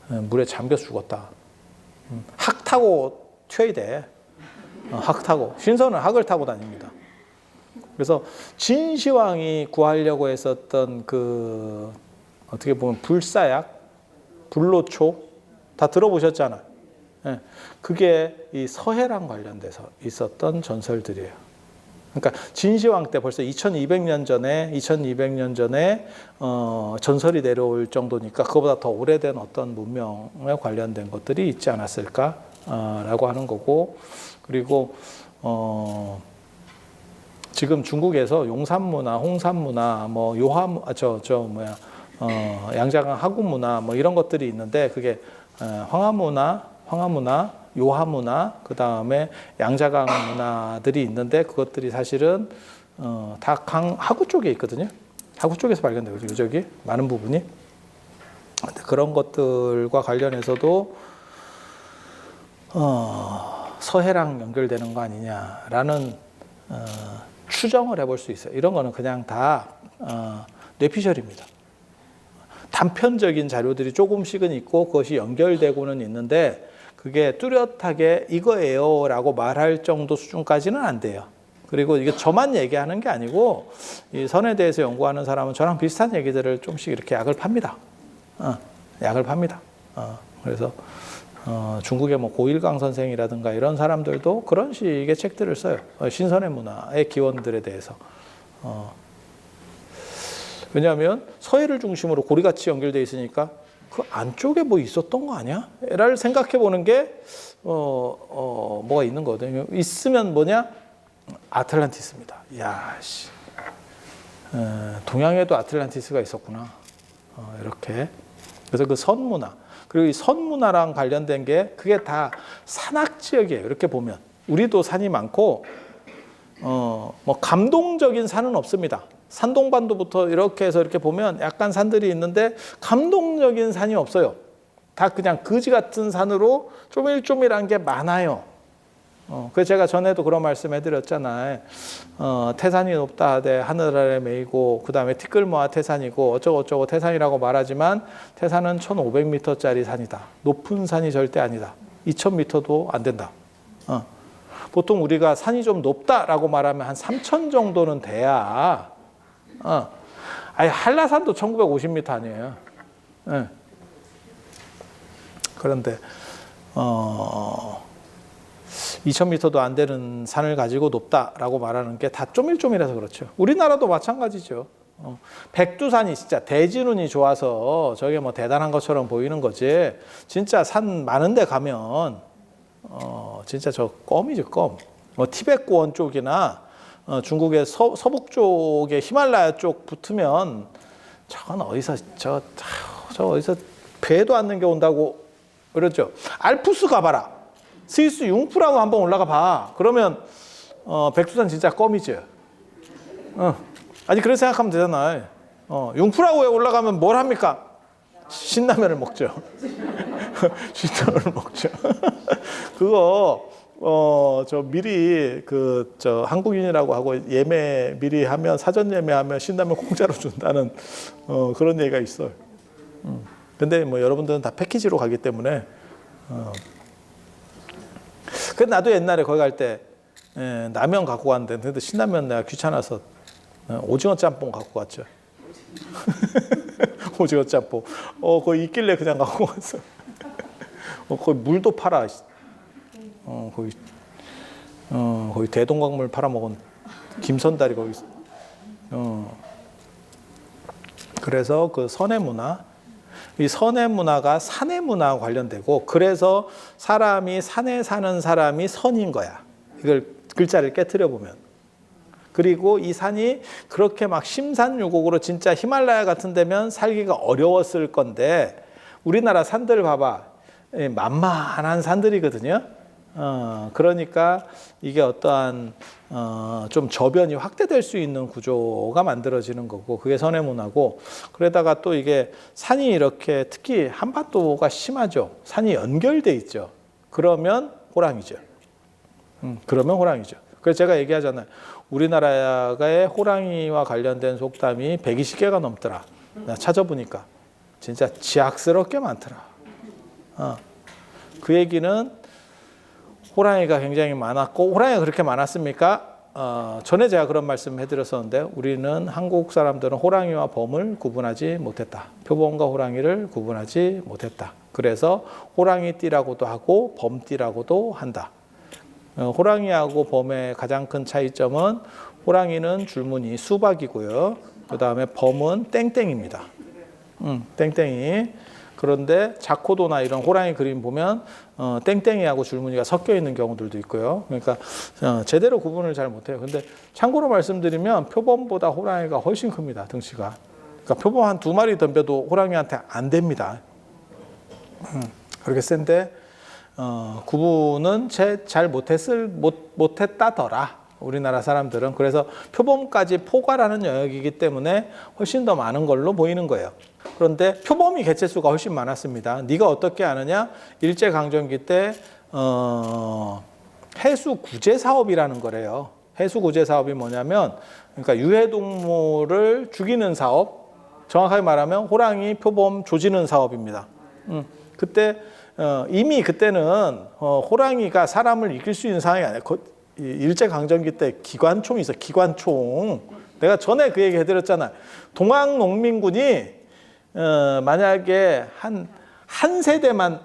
A: 물에 잠겨 죽었다. 학타고 튀어야 돼. 학 타고. 신선은 학을 타고 다닙니다. 그래서 진시황이 구하려고 했었던 그 어떻게 보면 불사약, 불로초 다 들어보셨잖아요. 예, 그게 이 서해랑 관련돼서 있었던 전설들이에요. 그러니까 진시황 때 벌써 2200년 전에 전설이 내려올 정도니까 그거보다 더 오래된 어떤 문명에 관련된 것들이 있지 않았을까라고 하는 거고, 그리고 지금 중국에서 용산문화, 홍산문화, 뭐 요하문, 양자강 하구문화 뭐 이런 것들이 있는데 그게 황하문화, 요하문화, 그 다음에 양자강 문화들이 있는데 그것들이 사실은 다 하구 쪽에 있거든요. 하구 쪽에서 발견되고 저기 많은 부분이. 근데 그런 것들과 관련해서도 서해랑 연결되는 거 아니냐라는 추정을 해볼 수 있어요. 이런 거는 그냥 다 뇌피셜입니다. 단편적인 자료들이 조금씩은 있고 그것이 연결되고는 있는데 그게 뚜렷하게 이거예요 라고 말할 정도 수준까지는 안 돼요. 그리고 이게 저만 얘기하는 게 아니고 이 선에 대해서 연구하는 사람은 저랑 비슷한 얘기들을 조금씩 이렇게 약을 팝니다. 약을 팝니다. 그래서 중국의 뭐 고일강 선생이라든가 이런 사람들도 그런 식의 책들을 써요. 신선의 문화의 기원들에 대해서. 왜냐하면 서해를 중심으로 고리같이 연결되어 있으니까 그 안쪽에 뭐 있었던 거 아니야? 라를 생각해 보는 게 뭐가 있는 거거든요. 있으면 뭐냐? 아틀란티스입니다. 야, 씨. 동양에도 아틀란티스가 있었구나. 이렇게. 그래서 그 선문화. 그리고 이 선문화랑 관련된 게 그게 다 산악 지역이에요. 이렇게 보면. 우리도 산이 많고, 뭐 감동적인 산은 없습니다. 산동반도부터 이렇게 해서 이렇게 보면 약간 산들이 있는데 감동적인 산이 없어요. 다 그냥 거지 같은 산으로 쪼밀쪼밀한 게 많아요. 그래서 제가 전에도 그런 말씀 해드렸잖아요. 태산이 높다 하되 하늘 아래 메이고 그 다음에 티끌모아 태산이고 어쩌고저쩌고 태산이라고 말하지만 태산은 1500m짜리 산이다. 높은 산이 절대 아니다. 2000m도 안 된다. 보통 우리가 산이 좀 높다라고 말하면 한 3000 정도는 돼야 아니 한라산도 1950m 아니에요. 네. 그런데 2000m도 안 되는 산을 가지고 높다라고 말하는 게 다 쪼밀쪼밀해서 그렇죠. 우리나라도 마찬가지죠. 백두산이 진짜 대지눈이 좋아서 저게 뭐 대단한 것처럼 보이는 거지. 진짜 산 많은 데 가면 진짜 저 껌이죠, 껌. 뭐 티베트고원 쪽이나 중국의 서북 쪽에 히말라야 쪽 붙으면 저건 어디서 저 어디서 배도 않는 게 온다고 그랬죠. 알프스 가봐라. 스위스 융프라고 한번 올라가 봐. 그러면 백두산 진짜 껌이죠. 아니 그렇게 생각하면 되잖아요. 융프라고에 올라가면 뭘 합니까? 신라면을 먹죠. 신라면을 먹죠. 그거 저 미리 저 한국인이라고 하고 예매 미리 하면 사전 예매하면 신라면 공짜로 준다는 그런 얘기가 있어요. 근데 뭐 여러분들은 다 패키지로 가기 때문에 그 나도 옛날에 거기 갈 때 라면 갖고 갔는데 근데 신라면 내가 귀찮아서 오징어 짬뽕 갖고 갔죠. 오징어 짬뽕. 거기 있길래 그냥 갖고 갔어. 거기 물도 팔아. 거기 대동강물 팔아먹은 김선달이 거기 있어. 그래서 그 선의 문화, 이 선의 문화가 산의 문화와 관련되고, 그래서 사람이 산에 사는 사람이 선인 거야. 이걸 글자를 깨트려 보면. 그리고 이 산이 그렇게 막 심산유곡으로 진짜 히말라야 같은 데면 살기가 어려웠을 건데, 우리나라 산들 봐봐. 만만한 산들이거든요. 그러니까 이게 어떠한 좀 저변이 확대될 수 있는 구조가 만들어지는 거고, 그게 선의 문화고, 그러다가 또 이게 산이 이렇게 특히 한반도가 심하죠. 산이 연결돼 있죠. 그러면 호랑이죠. 그러면 호랑이죠. 그래서 제가 얘기하잖아요. 우리나라의 호랑이와 관련된 속담이 120개가 넘더라. 나 찾아보니까 진짜 지악스럽게 많더라. 그 얘기는 호랑이가 굉장히 많았고, 호랑이가 그렇게 많았습니까? 전에 제가 그런 말씀 해드렸었는데, 우리는 한국 사람들은 호랑이와 범을 구분하지 못했다. 표범과 호랑이를 구분하지 못했다. 그래서 호랑이띠라고도 하고 범띠라고도 한다. 호랑이하고 범의 가장 큰 차이점은, 호랑이는 줄무늬 수박이고요. 그 다음에 범은 땡땡입니다. 땡땡이. 그런데 자코도나 이런 호랑이 그림 보면 땡땡이하고 줄무늬가 섞여 있는 경우들도 있고요. 그러니까 제대로 구분을 잘 못해요. 근데 참고로 말씀드리면 표범보다 호랑이가 훨씬 큽니다. 등치가. 그러니까 표범 한 2마리 덤벼도 호랑이한테 안 됩니다. 그렇게 센데 구분은 잘 못했다더라. 우리나라 사람들은. 그래서 표범까지 포괄하는 영역이기 때문에 훨씬 더 많은 걸로 보이는 거예요. 그런데 표범이 개체수가 훨씬 많았습니다. 네가 어떻게 아느냐? 일제강점기 때 해수구제 사업이라는 거래요. 해수구제 사업이 뭐냐면, 그러니까 유해동물을 죽이는 사업, 정확하게 말하면 호랑이, 표범 조지는 사업입니다. 그때 이미 그때는 호랑이가 사람을 이길 수 있는 상황이 아니에요. 일제강점기 때 기관총이 있어. 기관총. 내가 전에 그 얘기 해드렸잖아. 동학농민군이 만약에 한 세대만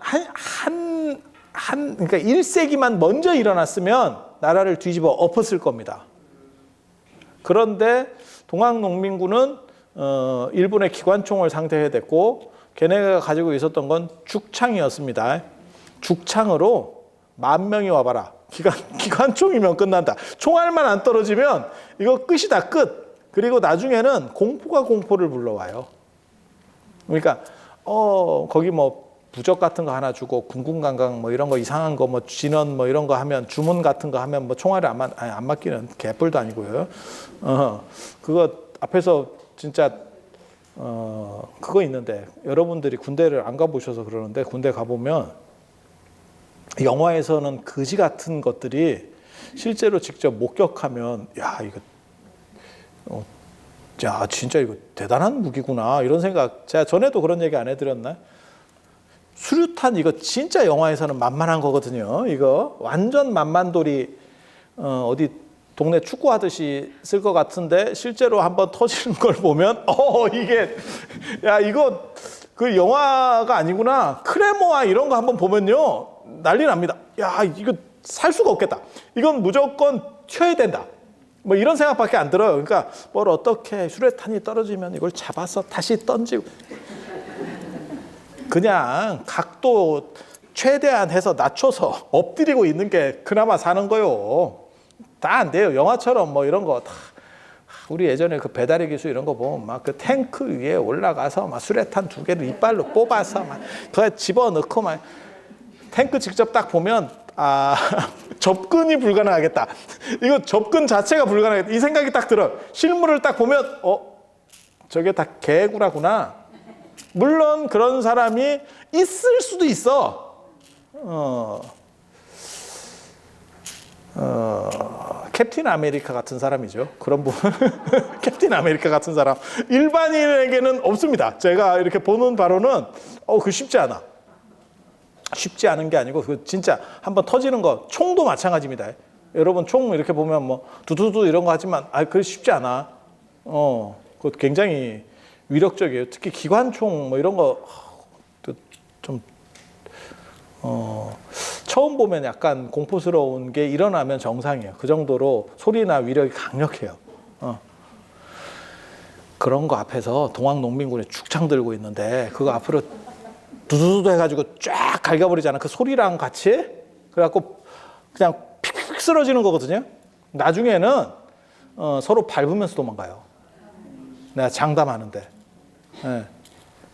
A: 그러니까 1세기만 먼저 일어났으면 나라를 뒤집어 엎었을 겁니다. 그런데 동학농민군은 일본의 기관총을 상대해야 됐고, 걔네가 가지고 있었던 건 죽창이었습니다. 죽창으로 10,000명이 와봐라. 기관총이면 끝난다. 총알만 안 떨어지면 이거 끝이다, 끝. 그리고 나중에는 공포가 공포를 불러와요. 그러니까 거기 뭐 부적 같은 거 하나 주고 군군관광 뭐 이런 거 이상한 거 뭐 진원 뭐 이런 거 하면, 주문 같은 거 하면 뭐 총알이 안 맞기는 개뿔도 아니고요. 그거 앞에서 진짜 그거 있는데, 여러분들이 군대를 안 가보셔서 그러는데, 군대 가보면 영화에서는 거지 같은 것들이 실제로 직접 목격하면, 야 이거 야 진짜 이거 대단한 무기구나 이런 생각. 제가 전에도 그런 얘기 안 해드렸나? 수류탄 이거 진짜 영화에서는 만만한 거거든요. 이거 완전 만만돌이 어디 동네 축구하듯이 쓸 것 같은데, 실제로 한번 터지는 걸 보면 이게 야 이거 그 영화가 아니구나. 크레모아 이런 거 한번 보면요 난리 납니다. 야 이거 살 수가 없겠다. 이건 무조건 튀어야 된다. 뭐 이런 생각밖에 안 들어요. 그러니까 뭘 어떻게 수류탄이 떨어지면 이걸 잡아서 다시 던지고, 그냥 각도 최대한 해서 낮춰서 엎드리고 있는 게 그나마 사는 거요. 다 안 돼요. 영화처럼 뭐 이런 거 다. 우리 예전에 그 배달의 기수 이런 거 보면 막 그 탱크 위에 올라가서 막 수류탄 2개를 이빨로 뽑아서 막 그거 집어넣고 막 탱크 직접 딱 보면 접근이 불가능하겠다. 이거 접근 자체가 불가능하겠다. 이 생각이 딱 들어요. 실물을 딱 보면 저게 다 개구라구나. 물론 그런 사람이 있을 수도 있어. 캡틴 아메리카 같은 사람이죠. 그런 부분. 캡틴 아메리카 같은 사람. 일반인에게는 없습니다. 제가 이렇게 보는 바로는, 그거 쉽지 않아. 쉽지 않은 게 아니고, 그 진짜 한번 터지는 거, 총도 마찬가지입니다. 여러분, 총 이렇게 보면 뭐, 두두두 이런 거 하지만, 그게 쉽지 않아. 그거 굉장히 위력적이에요. 특히 기관총 뭐 이런 거, 좀, 처음 보면 약간 공포스러운 게 일어나면 정상이에요. 그 정도로 소리나 위력이 강력해요. 그런 거 앞에서 동학농민군이 죽창 들고 있는데 그거 앞으로 두두두 해가지고 쫙 갈겨버리잖아. 그 소리랑 같이. 그래갖고 그냥 픽픽 쓰러지는 거거든요. 나중에는 서로 밟으면서 도망가요. 내가 장담하는데. 네.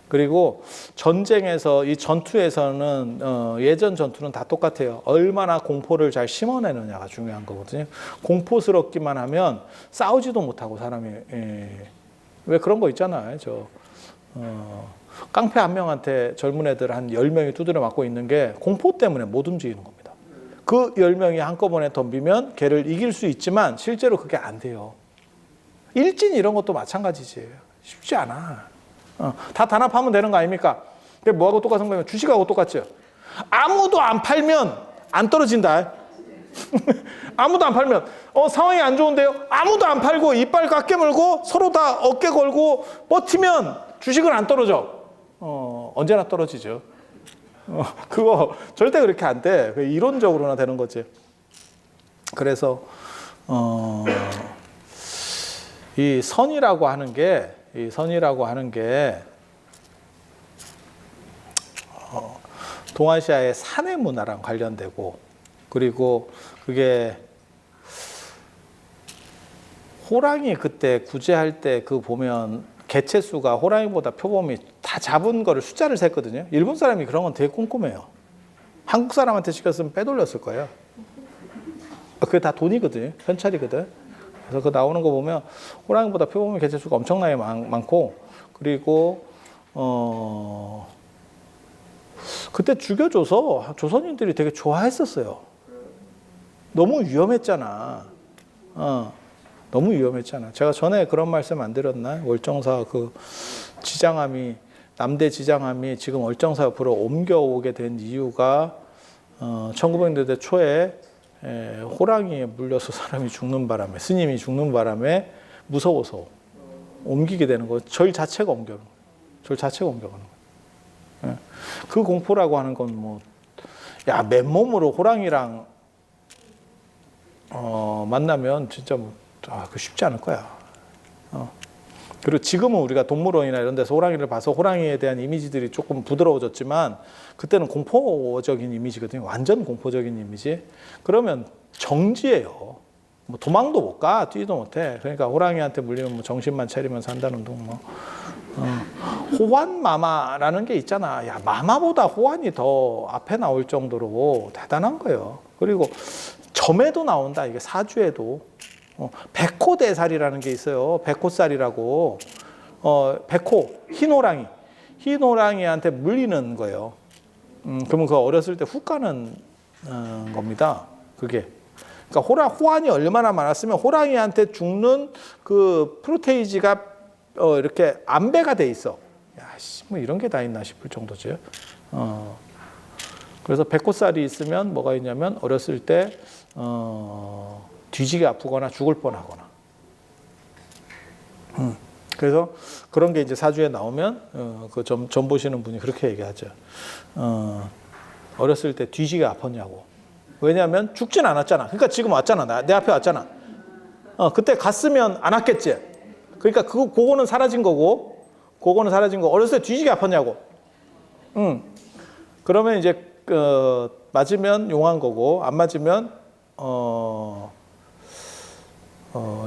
A: 그리고 전쟁에서 이 전투에서는 예전 전투는 다 똑같아요. 얼마나 공포를 잘 심어내느냐가 중요한 거거든요. 공포스럽기만 하면 싸우지도 못하고 사람이 왜 그런 거 있잖아요. 깡패 한 명한테 젊은 애들 한 10명이 두드려 맞고 있는 게 공포 때문에 못 움직이는 겁니다. 그 10명이 한꺼번에 덤비면 걔를 이길 수 있지만 실제로 그게 안 돼요. 일진 이런 것도 마찬가지지. 쉽지 않아. 다 단합하면 되는 거 아닙니까? 뭐하고 똑같은 거면 주식하고 똑같죠. 아무도 안 팔면 안 떨어진다. 아무도 안 팔면 상황이 안 좋은데요. 아무도 안 팔고 이빨 깎게 물고 서로 다 어깨 걸고 버티면 주식은 안 떨어져. 언제나 떨어지죠. 그거 절대 그렇게 안 돼. 이론적으로나 되는 거지. 그래서 이 선이라고 하는 게 동아시아의 사내 문화랑 관련되고, 그리고 그게 호랑이 그때 구제할 때 그 보면 개체수가 호랑이보다 표범이 다 잡은 거를 숫자를 셌거든요. 일본 사람이 그런 건 되게 꼼꼼해요. 한국 사람한테 시켰으면 빼돌렸을 거예요. 그게 다 돈이거든요. 현찰이거든. 그래서 그 나오는 거 보면 호랑이보다 표범의 개체수가 엄청나게 많고, 그리고 그때 죽여줘서 조선인들이 되게 좋아했었어요. 너무 위험했잖아. 너무 위험했잖아. 제가 전에 그런 말씀 안 드렸나? 월정사 그 지장함이, 남대 지장함이 지금 월정사 옆으로 옮겨오게 된 이유가 1900년대 초에 호랑이에 물려서 사람이 죽는 바람에, 스님이 죽는 바람에 무서워서 옮기게 되는 거예요. 절 자체가 옮겨가는 거예요. 절 자체가 옮겨가는 거예요. 그 공포라고 하는 건 뭐, 맨몸으로 호랑이랑 만나면 진짜 뭐, 그 쉽지 않을 거야. 그리고 지금은 우리가 동물원이나 이런 데서 호랑이를 봐서 호랑이에 대한 이미지들이 조금 부드러워졌지만 그때는 공포적인 이미지거든요. 완전 공포적인 이미지. 그러면 정지예요. 뭐 도망도 못 가, 뛰지도 못해. 그러니까 호랑이한테 물리면 뭐 정신만 차리면 산다는 둥 뭐. 호환 마마라는 게 있잖아. 마마보다 호환이 더 앞에 나올 정도로 대단한 거예요. 그리고 점에도 나온다. 이게 사주에도. 백호대살이라는 게 있어요. 백호살이라고. 백호, 흰호랑이. 흰호랑이한테 물리는 거예요. 그러면 그 어렸을 때 훅 가는 겁니다. 그게. 그러니까 호환이 얼마나 많았으면 호랑이한테 죽는 그 프로테이지가 이렇게 안배가 돼 있어. 뭐 이런 게 다 있나 싶을 정도죠. 그래서 백호살이 있으면 뭐가 있냐면 어렸을 때 뒤지게 아프거나 죽을 뻔하거나. 그래서 그런 게 이제 사주에 나오면 그 점 보시는 분이 그렇게 얘기하죠. 어렸을 때 뒤지게 아팠냐고. 왜냐하면 죽진 않았잖아. 그러니까 지금 왔잖아. 내 앞에 왔잖아. 그때 갔으면 안 왔겠지. 그러니까 그거는 사라진 거고, 그거는 사라진 거. 어렸을 때 뒤지게 아팠냐고. 그러면 이제 맞으면 용한 거고, 안 맞으면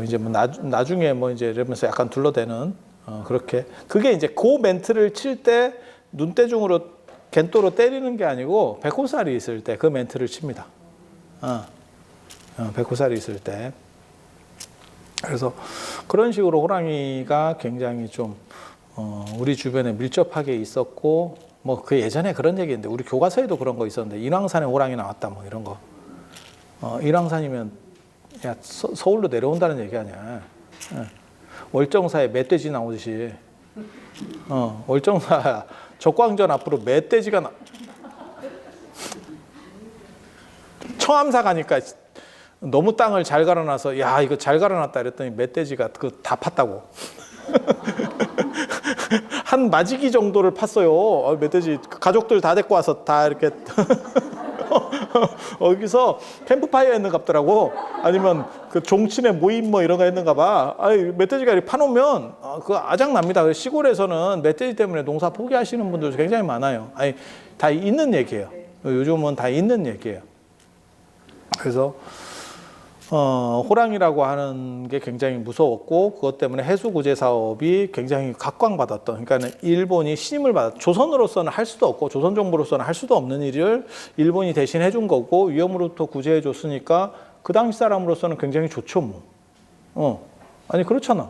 A: 이제 뭐 나중에 뭐 이제 이러면서 약간 둘러대는 그렇게. 그게 이제 그 멘트를 칠 때 눈대중으로 겐또로 때리는 게 아니고 백호살이 있을 때 그 멘트를 칩니다. 백호살이 있을 때. 그래서 그런 식으로 호랑이가 굉장히 좀 우리 주변에 밀접하게 있었고 뭐 그 예전에 그런 얘기인데 우리 교과서에도 그런 거 있었는데 인왕산에 호랑이 나왔다 뭐 이런 거. 인왕산이면 야 서울로 내려온다는 얘기 아니야. 월정사에 멧돼지 나오듯이 월정사 적광전 앞으로 멧돼지가 청암사 가니까 너무 땅을 잘 갈아놔서 야 이거 잘 갈아놨다 이랬더니 멧돼지가 그 다 팠다고. 한 마지기 정도를 팠어요. 멧돼지 가족들 다 데리고 와서 다 이렇게 여기서 캠프파이어 했는 갑더라고. 아니면 그 종친의 모임 뭐 이런 거 했는가 봐. 아니 멧돼지가 이렇게 파놓으면 그 아작납니다. 시골에서는 멧돼지 때문에 농사 포기하시는 분들 굉장히 많아요. 아니 다 있는 얘기예요. 요즘은 다 있는 얘기예요. 그래서 호랑이라고 하는 게 굉장히 무서웠고 그것 때문에 해수구제 사업이 굉장히 각광받았던, 그러니까 일본이 신임을 받았, 조선으로서는 할 수도 없고 조선 정부로서는 할 수도 없는 일을 일본이 대신 해준 거고 위험으로부터 구제해 줬으니까 그 당시 사람으로서는 굉장히 좋죠 뭐. 아니 그렇잖아.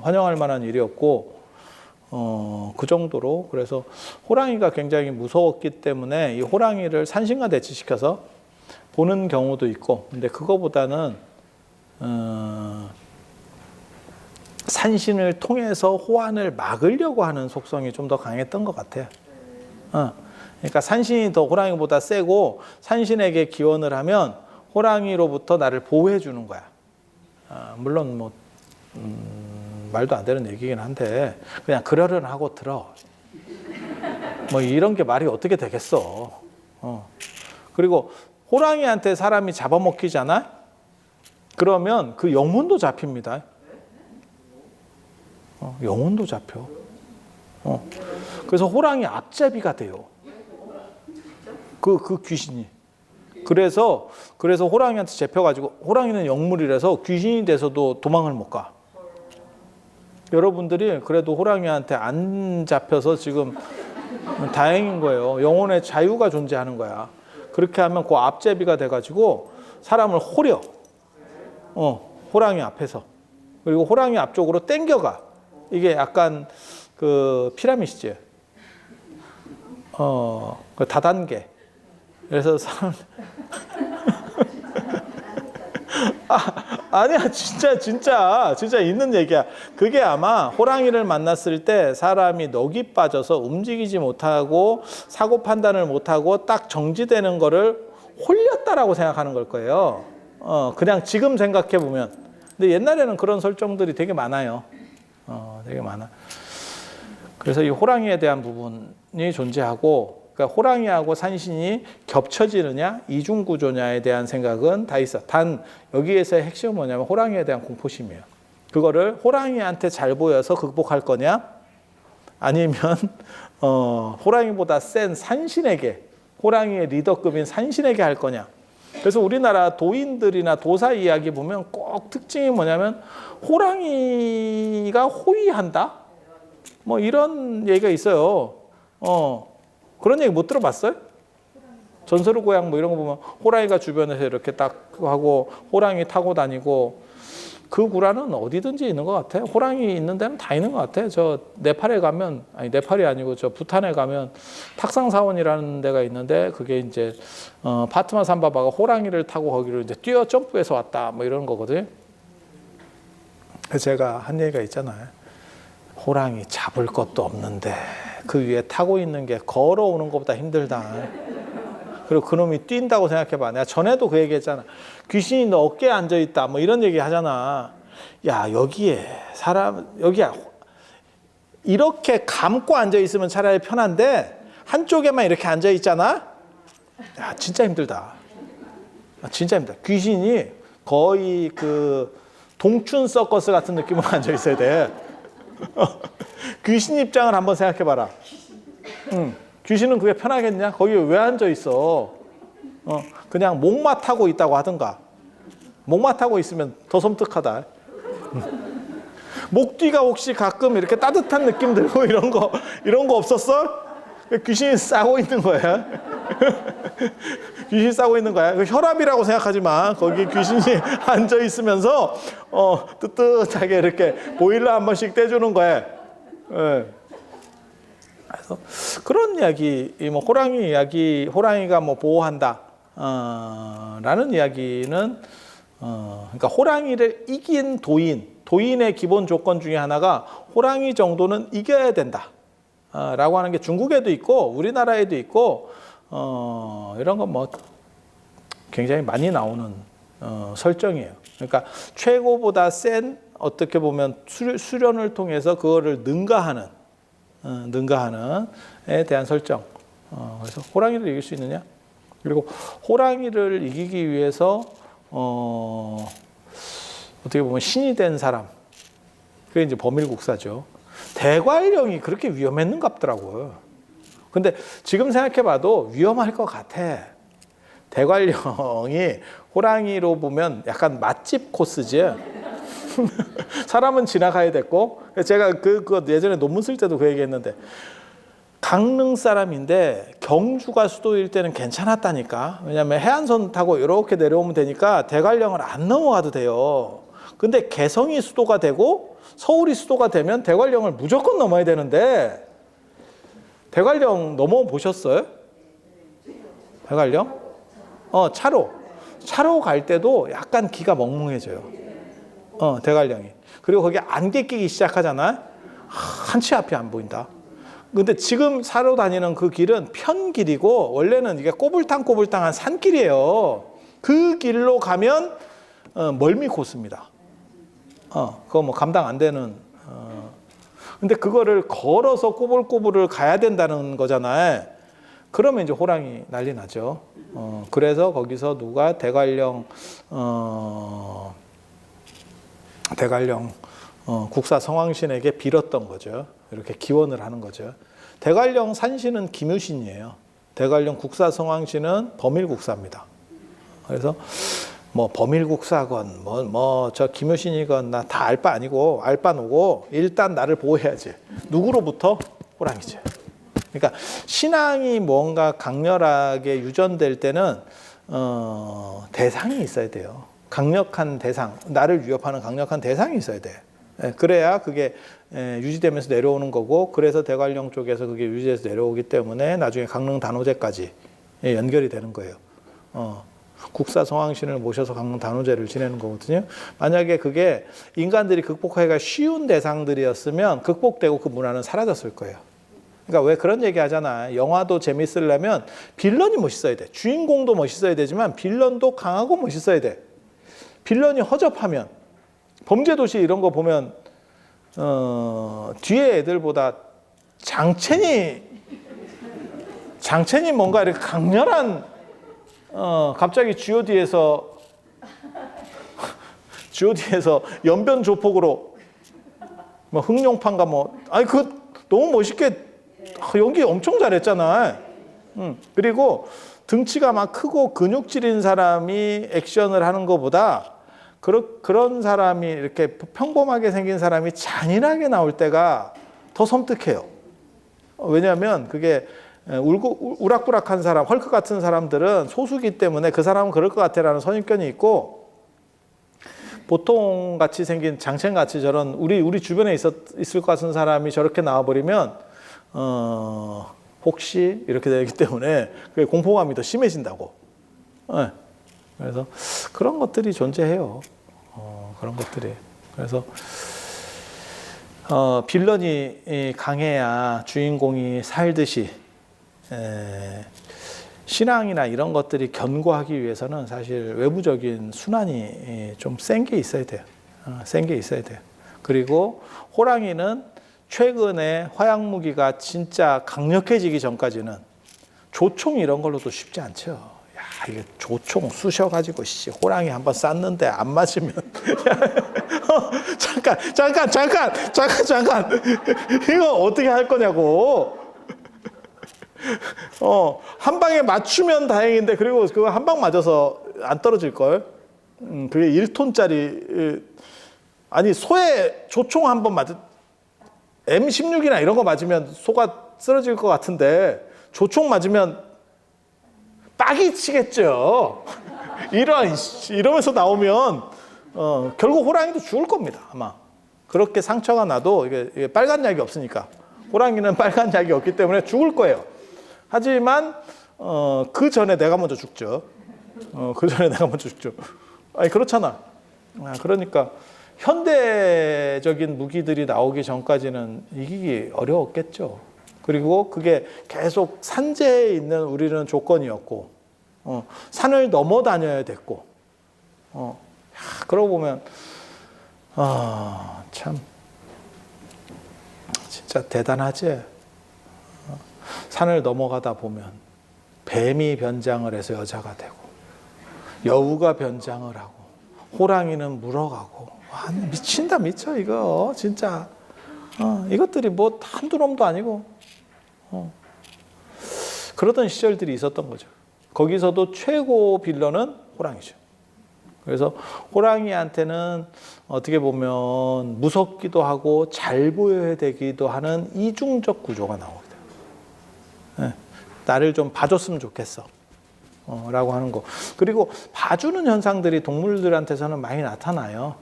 A: 환영할 만한 일이었고 그 정도로. 그래서 호랑이가 굉장히 무서웠기 때문에 이 호랑이를 산신과 대치시켜서 보는 경우도 있고, 근데 그거보다는 산신을 통해서 호환을 막으려고 하는 속성이 좀 더 강했던 것 같아요. 그러니까 산신이 더 호랑이보다 세고 산신에게 기원을 하면 호랑이로부터 나를 보호해 주는 거야. 물론 뭐 말도 안 되는 얘기긴 한데 그냥 그러려니 하고 들어. 뭐 이런 게 말이 어떻게 되겠어. 그리고 호랑이한테 사람이 잡아먹히잖아? 그러면 그 영혼도 잡힙니다. 영혼도 잡혀. 그래서 호랑이 앞잡이가 돼요. 그 귀신이. 그래서 호랑이한테 잡혀가지고, 호랑이는 영물이라서 귀신이 돼서도 도망을 못 가. 여러분들이 그래도 호랑이한테 안 잡혀서 지금 다행인 거예요. 영혼의 자유가 존재하는 거야. 그렇게 하면 그 앞제비가 돼가지고 사람을 호려. 호랑이 앞에서. 그리고 호랑이 앞쪽으로 땡겨가. 이게 약간 그 피라미드지. 그 다단계. 그래서 사람. 아니야, 진짜 있는 얘기야. 그게 아마 호랑이를 만났을 때 사람이 넋이 빠져서 움직이지 못하고 사고 판단을 못하고 딱 정지되는 거를 홀렸다라고 생각하는 걸 거예요. 그냥 지금 생각해 보면. 근데 옛날에는 그런 설정들이 되게 많아요. 되게 많아. 그래서 이 호랑이에 대한 부분이 존재하고, 그러니까 호랑이하고 산신이 겹쳐지느냐 이중 구조냐에 대한 생각은 다 있어. 단 여기에서의 핵심은 뭐냐면 호랑이에 대한 공포심이에요. 그거를 호랑이한테 잘 보여서 극복할 거냐, 아니면 호랑이보다 센 산신에게, 호랑이의 리더급인 산신에게 할 거냐. 그래서 우리나라 도인들이나 도사 이야기 보면 꼭 특징이 뭐냐면 호랑이가 호위한다? 뭐 이런 얘기가 있어요. 그런 얘기 못 들어봤어요? 전설의 고향 뭐 이런 거 보면 호랑이가 주변에서 이렇게 딱 하고 호랑이 타고 다니고, 그 구라는 어디든지 있는 것 같아. 호랑이 있는 데는 다 있는 것 같아. 저 네팔에 가면, 아니 네팔이 아니고 저 부탄에 가면 탁상사원이라는 데가 있는데, 그게 이제 파트마 삼바바가 호랑이를 타고 거기를 이제 뛰어 점프해서 왔다 뭐 이런 거거든요. 제가 한 얘기가 있잖아요. 호랑이 잡을 것도 없는데 그 위에 타고 있는 게 걸어오는 것보다 힘들다. 그리고 그놈이 뛴다고 생각해봐. 내가 전에도 그 얘기 했잖아. 귀신이 너 어깨에 앉아있다 뭐 이런 얘기 하잖아. 야, 여기에 사람, 여기야 이렇게 감고 앉아있으면 차라리 편한데 한쪽에만 이렇게 앉아있잖아. 야, 진짜 힘들다. 진짜 힘들다. 귀신이 거의 그 동춘 서커스 같은 느낌으로 앉아있어야 돼. 귀신 입장을 한번 생각해봐라. 귀신은 그게 편하겠냐? 거기에 왜 앉아있어? 그냥 목마 타고 있다고 하든가. 목마 타고 있으면 더 섬뜩하다. 목 뒤가 혹시 가끔 이렇게 따뜻한 느낌 들고 이런 거 없었어? 귀신이 싸고 있는 거야. 귀신이 싸고 있는 거야. 혈압이라고 생각하지 마. 거기 귀신이 앉아 있으면서 뜨뜻하게 이렇게 보일러 한 번씩 떼주는 거야. 예. 그래서 그런 이야기, 뭐 호랑이 이야기, 호랑이가 뭐 보호한다, 라는 이야기는, 그러니까 호랑이를 이긴 도인의 기본 조건 중에 하나가 호랑이 정도는 이겨야 된다, 라고 하는 게 중국에도 있고 우리나라에도 있고, 이런 건 뭐 굉장히 많이 나오는 설정이에요. 그러니까 최고보다 센, 어떻게 보면 수련을 통해서 그거를 능가하는 에 대한 설정. 그래서 호랑이를 이길 수 있느냐? 그리고 호랑이를 이기기 위해서 어떻게 보면 신이 된 사람, 그게 이제 범일국사죠. 대관령이 그렇게 위험했는갑더라고요. 근데 지금 생각해봐도 위험할 것 같아. 대관령이 호랑이로 보면 약간 맛집 코스지. 사람은 지나가야 됐고, 제가 그 예전에 논문 쓸 때도 그 얘기했는데, 강릉 사람인데 경주가 수도일 때는 괜찮았다니까. 왜냐하면 해안선 타고 이렇게 내려오면 되니까 대관령을 안 넘어가도 돼요. 근데 개성이 수도가 되고 서울이 수도가 되면 대관령을 무조건 넘어야 되는데, 대관령 넘어보셨어요? 대관령? 차로 갈 때도 약간 기가 멍멍해져요. 대관령이. 그리고 거기 안개 끼기 시작하잖아. 한치 앞이 안 보인다. 근데 지금 사러 다니는 그 길은 편길이고 원래는 이게 꼬불탕꼬불탕한 산길이에요. 그 길로 가면 멀미 코스입니다. 그거 뭐 감당 안 되는. 근데 그거를 걸어서 꼬불꼬불을 가야 된다는 거잖아요. 그러면 이제 호랑이 난리 나죠. 그래서 거기서 누가 대관령 국사 성왕신에게 빌었던 거죠. 이렇게 기원을 하는 거죠. 대관령 산신은 김유신이에요. 대관령 국사 성왕신은 범일국사입니다. 그래서 뭐 범일국사건 뭐 저 김유신이건 나 다 알 바 아니고 알 바 노고 일단 나를 보호해야지. 누구로부터? 호랑이지. 그러니까 신앙이 뭔가 강렬하게 유전될 때는 대상이 있어야 돼요. 강력한 대상, 나를 위협하는 강력한 대상이 있어야 돼. 그래야 그게 유지되면서 내려오는 거고, 그래서 대관령 쪽에서 그게 유지돼서 내려오기 때문에 나중에 강릉 단오제까지 연결이 되는 거예요. 국사 성왕신을 모셔서 강릉 단오제를 지내는 거거든요. 만약에 그게 인간들이 극복하기가 쉬운 대상들이었으면 극복되고 그 문화는 사라졌을 거예요. 그러니까 왜 그런 얘기 하잖아. 영화도 재밌으려면 빌런이 멋있어야 돼. 주인공도 멋있어야 되지만 빌런도 강하고 멋있어야 돼. 빌런이 허접하면, 범죄도시 이런 거 보면 뒤에 애들보다 장첸이 뭔가 이렇게 강렬한, 갑자기 G.O.D에서 연변 조폭으로 뭐 흑룡판가 뭐, 아니 그 너무 멋있게 연기 엄청 잘했잖아. 그리고 등치가 막 크고 근육질인 사람이 액션을 하는 것보다 그런 사람이, 이렇게 평범하게 생긴 사람이 잔인하게 나올 때가 더 섬뜩해요. 왜냐하면 그게 우락부락한 사람, 헐크 같은 사람들은 소수기 때문에 그 사람은 그럴 것 같아라는 선입견이 있고, 보통 같이 생긴 장첸 같이 저런 우리 주변에 있을 것 같은 사람이 저렇게 나와버리면 혹시 이렇게 되기 때문에 그게 공포감이 더 심해진다고. 그래서 그런 것들이 존재해요. 그런 것들이. 그래서 빌런이 강해야 주인공이 살듯이 신앙이나 이런 것들이 견고하기 위해서는 사실 외부적인 순환이 좀 센 게 있어야 돼요. 센 게 있어야 돼요. 그리고 호랑이는 최근에 화약무기가 진짜 강력해지기 전까지는 조총 이런 걸로도 쉽지 않죠. 이게 조총 쑤셔가지고 호랑이 한번 쐈는데 안 맞으면 잠깐 이거 어떻게 할 거냐고. 한 방에 맞추면 다행인데, 그리고 그거 한 방 맞아서 안 떨어질 걸. 그게 1톤짜리 아니 소에 조총 한 번 맞은 M16이나 이런 거 맞으면 소가 쓰러질 것 같은데 조총 맞으면 빡이 치겠죠. 이러면서 나오면 결국 호랑이도 죽을 겁니다, 아마. 그렇게 상처가 나도 이게 빨간 약이 없으니까 호랑이는 빨간 약이 없기 때문에 죽을 거예요. 하지만 그 전에 내가 먼저 죽죠. 그 전에 내가 먼저 죽죠. 아니 그렇잖아. 그러니까 현대적인 무기들이 나오기 전까지는 이기기 어려웠겠죠. 그리고 그게 계속 산재에 있는 우리는 조건이었고, 산을 넘어 다녀야 됐고, 그러고 보면 참 진짜 대단하지. 산을 넘어가다 보면 뱀이 변장을 해서 여자가 되고, 여우가 변장을 하고, 호랑이는 물어가고, 와, 미친다 미쳐 이거 진짜. 이것들이 뭐 한두 놈도 아니고 그러던 시절들이 있었던 거죠. 거기서도 최고 빌런은 호랑이죠. 그래서 호랑이한테는 어떻게 보면 무섭기도 하고 잘 보여야 되기도 하는 이중적 구조가 나옵니다. 나를 좀 봐줬으면 좋겠어 라고 하는 거. 그리고 봐주는 현상들이 동물들한테서는 많이 나타나요.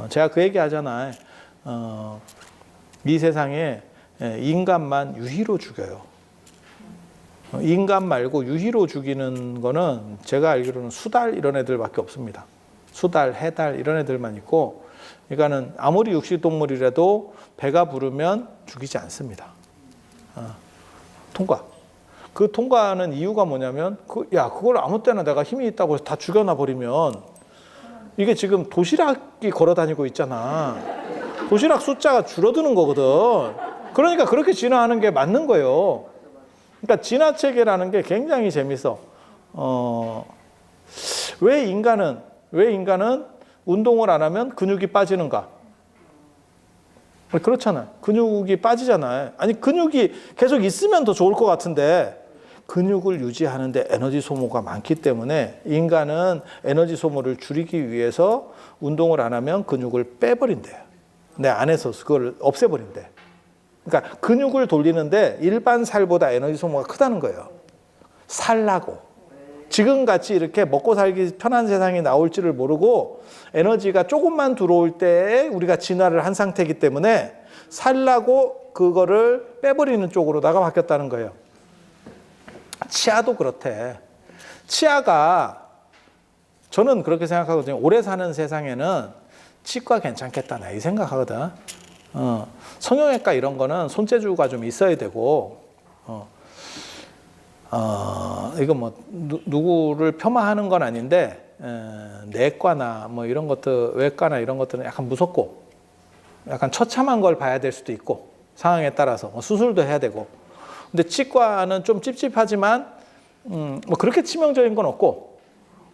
A: 제가 그 얘기 하잖아요. 이 세상에 인간만 유희로 죽여요. 인간 말고 유희로 죽이는 거는 제가 알기로는 수달 이런 애들밖에 없습니다. 수달, 해달 이런 애들만 있고, 그러니까는 아무리 육식동물이라도 배가 부르면 죽이지 않습니다. 통과. 그 통과하는 이유가 뭐냐면 그걸 아무 때나 내가 힘이 있다고 해서 다 죽여놔 버리면, 이게 지금 도시락이 걸어 다니고 있잖아. 도시락 숫자가 줄어드는 거거든. 그러니까 그렇게 진화하는 게 맞는 거예요. 그러니까 진화 체계라는 게 굉장히 재밌어. 왜 인간은 운동을 안 하면 근육이 빠지는가? 그렇잖아요. 근육이 빠지잖아요. 아니 근육이 계속 있으면 더 좋을 것 같은데, 근육을 유지하는데 에너지 소모가 많기 때문에 인간은 에너지 소모를 줄이기 위해서 운동을 안 하면 근육을 빼버린대요. 내 안에서 그걸 없애버린대. 그러니까 근육을 돌리는데 일반 살보다 에너지 소모가 크다는 거예요. 살라고. 지금같이 이렇게 먹고 살기 편한 세상이 나올지를 모르고 에너지가 조금만 들어올 때 우리가 진화를 한 상태이기 때문에 살라고 그거를 빼버리는 쪽으로다가 바뀌었다는 거예요. 치아도 그렇대. 치아가, 저는 그렇게 생각하거든요. 오래 사는 세상에는 치과 괜찮겠다, 나 이 생각하거든. 성형외과 이런 거는 손재주가 좀 있어야 되고, 이거 뭐 누구를 폄하하는 건 아닌데, 내과나 뭐 이런 것들, 외과나 이런 것들은 약간 무섭고, 약간 처참한 걸 봐야 될 수도 있고, 상황에 따라서 뭐 수술도 해야 되고. 근데 치과는 좀 찝찝하지만 뭐 그렇게 치명적인 건 없고,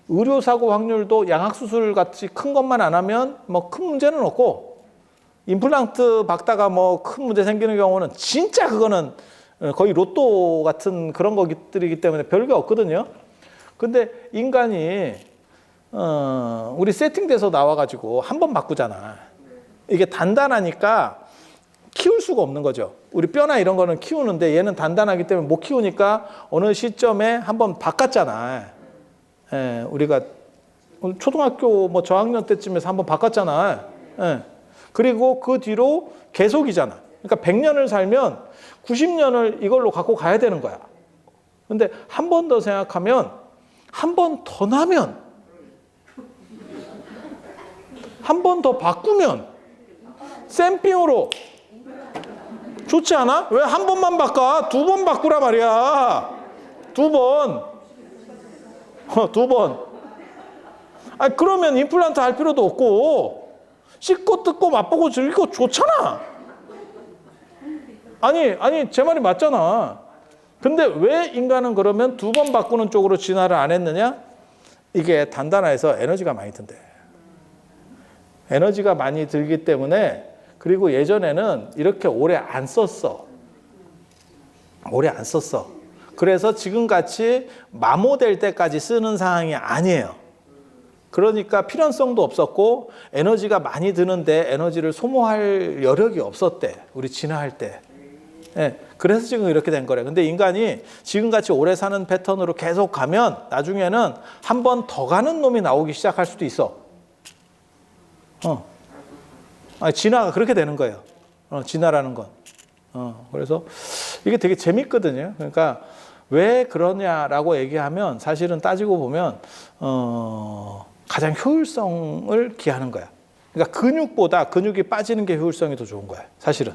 A: 의료사고 확률도 양악수술 같이 큰 것만 안 하면 뭐 큰 문제는 없고, 임플란트 박다가 뭐 큰 문제 생기는 경우는 진짜 그거는 거의 로또 같은 그런 것들이기 때문에 별게 없거든요. 근데 인간이 우리 세팅돼서 나와가지고 한 번 바꾸잖아. 이게 단단하니까 키울 수가 없는 거죠. 우리 뼈나 이런 거는 키우는데 얘는 단단하기 때문에 못 키우니까 어느 시점에 한번 바꿨잖아. 우리가 초등학교 뭐 저학년 때쯤에서 한번 바꿨잖아. 그리고 그 뒤로 계속이잖아. 그러니까 100년을 살면 90년을 이걸로 갖고 가야 되는 거야. 근데 한 번 더 생각하면, 한 번 더 나면, 한 번 더 바꾸면 샘핑으로 좋지 않아? 왜 한 번만 바꿔? 2번 바꾸라 말이야. 2번. 2번. 그러면 임플란트 할 필요도 없고, 씻고 뜯고 맛보고 즐기고 좋잖아. 아니, 제 말이 맞잖아. 근데 왜 인간은 그러면 2번 바꾸는 쪽으로 진화를 안 했느냐? 이게 단단해서 에너지가 많이 든대. 에너지가 많이 들기 때문에. 그리고 예전에는 이렇게 오래 안 썼어. 그래서 지금같이 마모될 때까지 쓰는 상황이 아니에요. 그러니까 필연성도 없었고 에너지가 많이 드는데 에너지를 소모할 여력이 없었대. 우리 진화할 때. 그래서 지금 이렇게 된 거래. 근데 인간이 지금같이 오래 사는 패턴으로 계속 가면 나중에는 한 번 더 가는 놈이 나오기 시작할 수도 있어. 진화가 그렇게 되는 거예요. 진화라는 건. 그래서 이게 되게 재밌거든요. 그러니까 왜 그러냐라고 얘기하면 사실은 따지고 보면 가장 효율성을 기하는 거야. 그러니까 근육보다 근육이 빠지는 게 효율성이 더 좋은 거야. 사실은.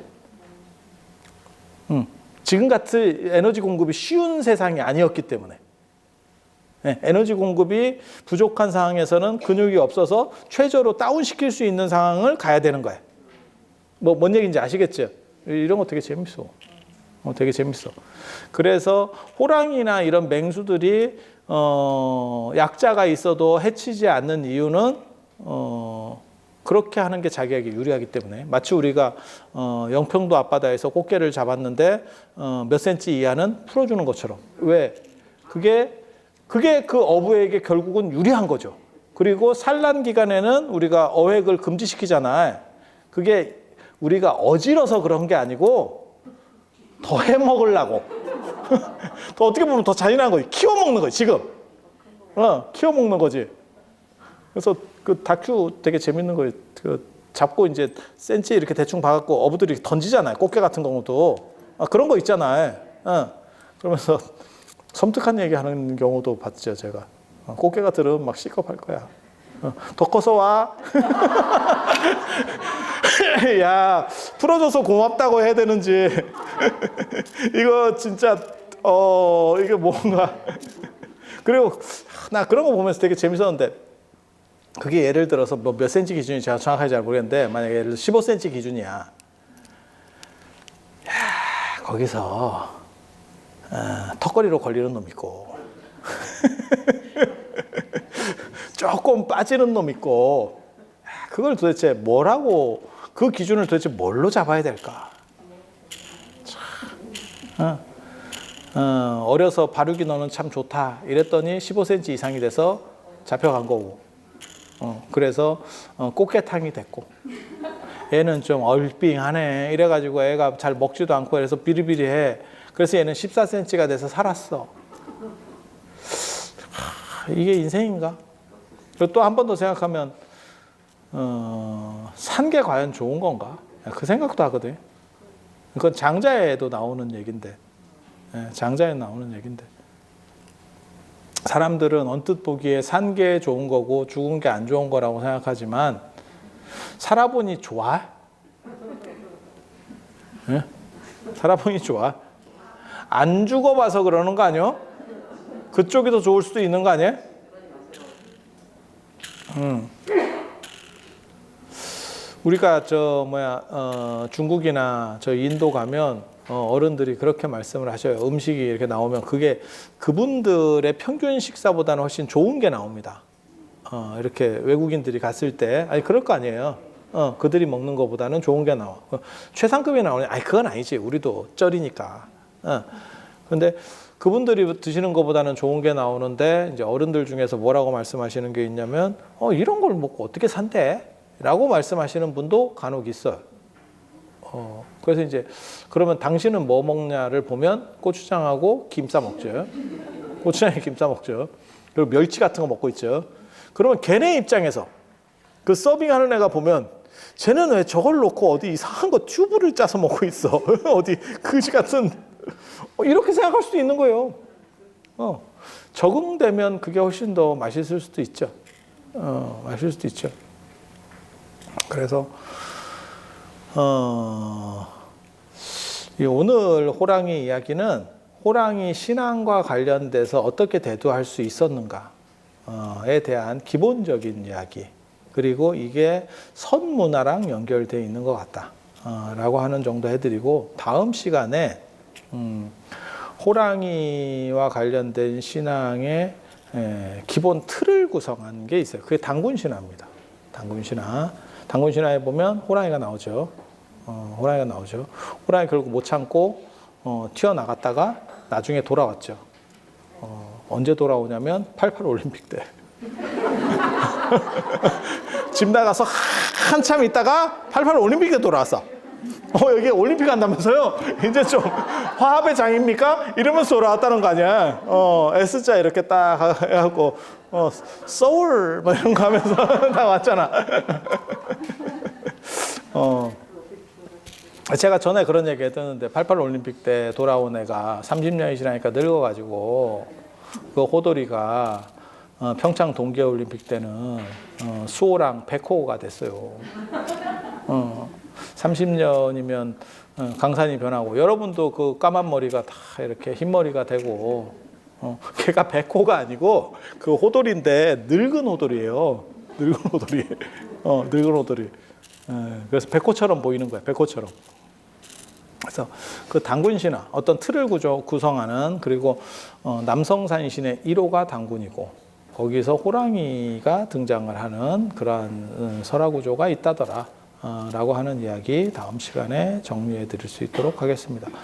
A: 지금 같은 에너지 공급이 쉬운 세상이 아니었기 때문에. 네, 에너지 공급이 부족한 상황에서는 근육이 없어서 최저로 다운시킬 수 있는 상황을 가야 되는 거야. 뭔 얘기인지 아시겠죠? 이런 거 되게 재밌어. 되게 재밌어. 그래서 호랑이나 이런 맹수들이 약자가 있어도 해치지 않는 이유는 그렇게 하는 게 자기에게 유리하기 때문에. 마치 우리가 영평도 앞바다에서 꽃게를 잡았는데 몇 센치 이하는 풀어주는 것처럼. 왜? 그게 그 어부에게 결국은 유리한 거죠. 그리고 산란 기간에는 우리가 어획을 금지시키잖아요. 그게 우리가 어지러서 그런 게 아니고 더 해먹으려고. 더 어떻게 보면 더 잔인한 거지. 키워먹는 거지, 지금. 키워먹는 거지. 그래서 그 다큐 되게 재밌는 거예요. 그 잡고 이제 센치 이렇게 대충 봐갖고 어부들이 던지잖아요. 꽃게 같은 경우도. 그런 거 있잖아요. 그러면서 섬뜩한 얘기 하는 경우도 봤죠, 제가. 꽃게가 들으면 막 C컵 할 거야. 더 커서 와. 야, 풀어줘서 고맙다고 해야 되는지. 이거 진짜, 이게 뭔가. 그리고 나 그런 거 보면서 되게 재밌었는데, 그게 예를 들어서 뭐 몇 센치 기준인지 제가 정확하게 잘 모르겠는데, 만약에 예를 들어서 15cm 기준이야. 야, 거기서 턱걸이로 걸리는 놈 있고 조금 빠지는 놈 있고, 그걸 도대체 뭐라고, 그 기준을 도대체 뭘로 잡아야 될까? 어려서 바르기 너는 참 좋다 이랬더니 15cm 이상이 돼서 잡혀간 거고, 그래서 꽃게탕이 됐고, 얘는 좀 얼빙하네 이래가지고 애가 잘 먹지도 않고 그래서 비리비리해. 그래서 얘는 14cm가 돼서 살았어. 이게 인생인가? 그리고 또 한 번 더 생각하면 산 게 과연 좋은 건가? 그 생각도 하거든요. 그건 장자에도 나오는 얘기인데, 장자에 나오는 얘기인데, 사람들은 언뜻 보기에 산 게 좋은 거고 죽은 게 안 좋은 거라고 생각하지만 살아보니 좋아? 네? 살아보니 좋아? 안 죽어봐서 그러는 거 아니야? 그쪽이 더 좋을 수도 있는 거 아니야? 우리가 중국이나 인도 가면 어른들이 그렇게 말씀을 하셔요. 음식이 이렇게 나오면 그게 그분들의 평균 식사보다는 훨씬 좋은 게 나옵니다. 이렇게 외국인들이 갔을 때, 아니 그럴 거 아니에요. 그들이 먹는 것보다는 좋은 게 나와. 최상급이 나오냐? 아니 그건 아니지. 우리도 쩔이니까. 근데 그분들이 드시는 것보다는 좋은 게 나오는데, 이제 어른들 중에서 뭐라고 말씀하시는 게 있냐면, 이런 걸 먹고 어떻게 산대? 라고 말씀하시는 분도 간혹 있어요. 그래서 이제 그러면 당신은 뭐 먹냐를 보면 고추장하고 김 싸 먹죠. 고추장에 김 싸 먹죠. 그리고 멸치 같은 거 먹고 있죠. 그러면 걔네 입장에서 그 서빙하는 애가 보면 쟤는 왜 저걸 놓고 어디 이상한 거 튜브를 짜서 먹고 있어. 어디 그지 같은, 이렇게 생각할 수도 있는 거예요. 적응되면 그게 훨씬 더 맛있을 수도 있죠. 맛있을 수도 있죠. 그래서 오늘 호랑이 이야기는 호랑이 신앙과 관련돼서 어떻게 대두할 수 있었는가에 대한 기본적인 이야기, 그리고 이게 선문화랑 연결되어 있는 것 같다 라고 하는 정도 해드리고, 다음 시간에 호랑이와 관련된 신앙의 기본 틀을 구성한 게 있어요. 그게 단군신화입니다. 단군신화. 단군신화에 보면 호랑이가 나오죠. 호랑이가 나오죠. 호랑이 결국 못 참고 튀어나갔다가 나중에 돌아왔죠. 언제 돌아오냐면 88 올림픽 때. 집 나가서 한참 있다가 88 올림픽 때 돌아왔어. 여기 올림픽 한다면서요? 이제 좀 화합의 장입니까? 이러면서 돌아왔다는 거 아니야. S자 이렇게 딱 해갖고 서울 뭐 이런 거 하면서 다 왔잖아. 어. 제가 전에 그런 얘기 했었는데 88 올림픽 때 돌아온 애가 30년이 지나니까 늙어가지고 그 호돌이가 평창 동계 올림픽 때는 수호랑 백호가 됐어요. 30년이면 강산이 변하고 여러분도 그 까만 머리가 다 이렇게 흰 머리가 되고 걔가 백호가 아니고 그 호돌인데 늙은 호돌이에요. 늙은 호돌이. 늙은 호돌이. 그래서 백호처럼 보이는 거야. 백호처럼. 그래서 그 당군 신화 어떤 틀을 구성하는 그리고 남성산신의 1호가 당군이고 거기서 호랑이가 등장을 하는 그러한 설화 구조가 있다더라 라고 하는 이야기 다음 시간에 정리해 드릴 수 있도록 하겠습니다.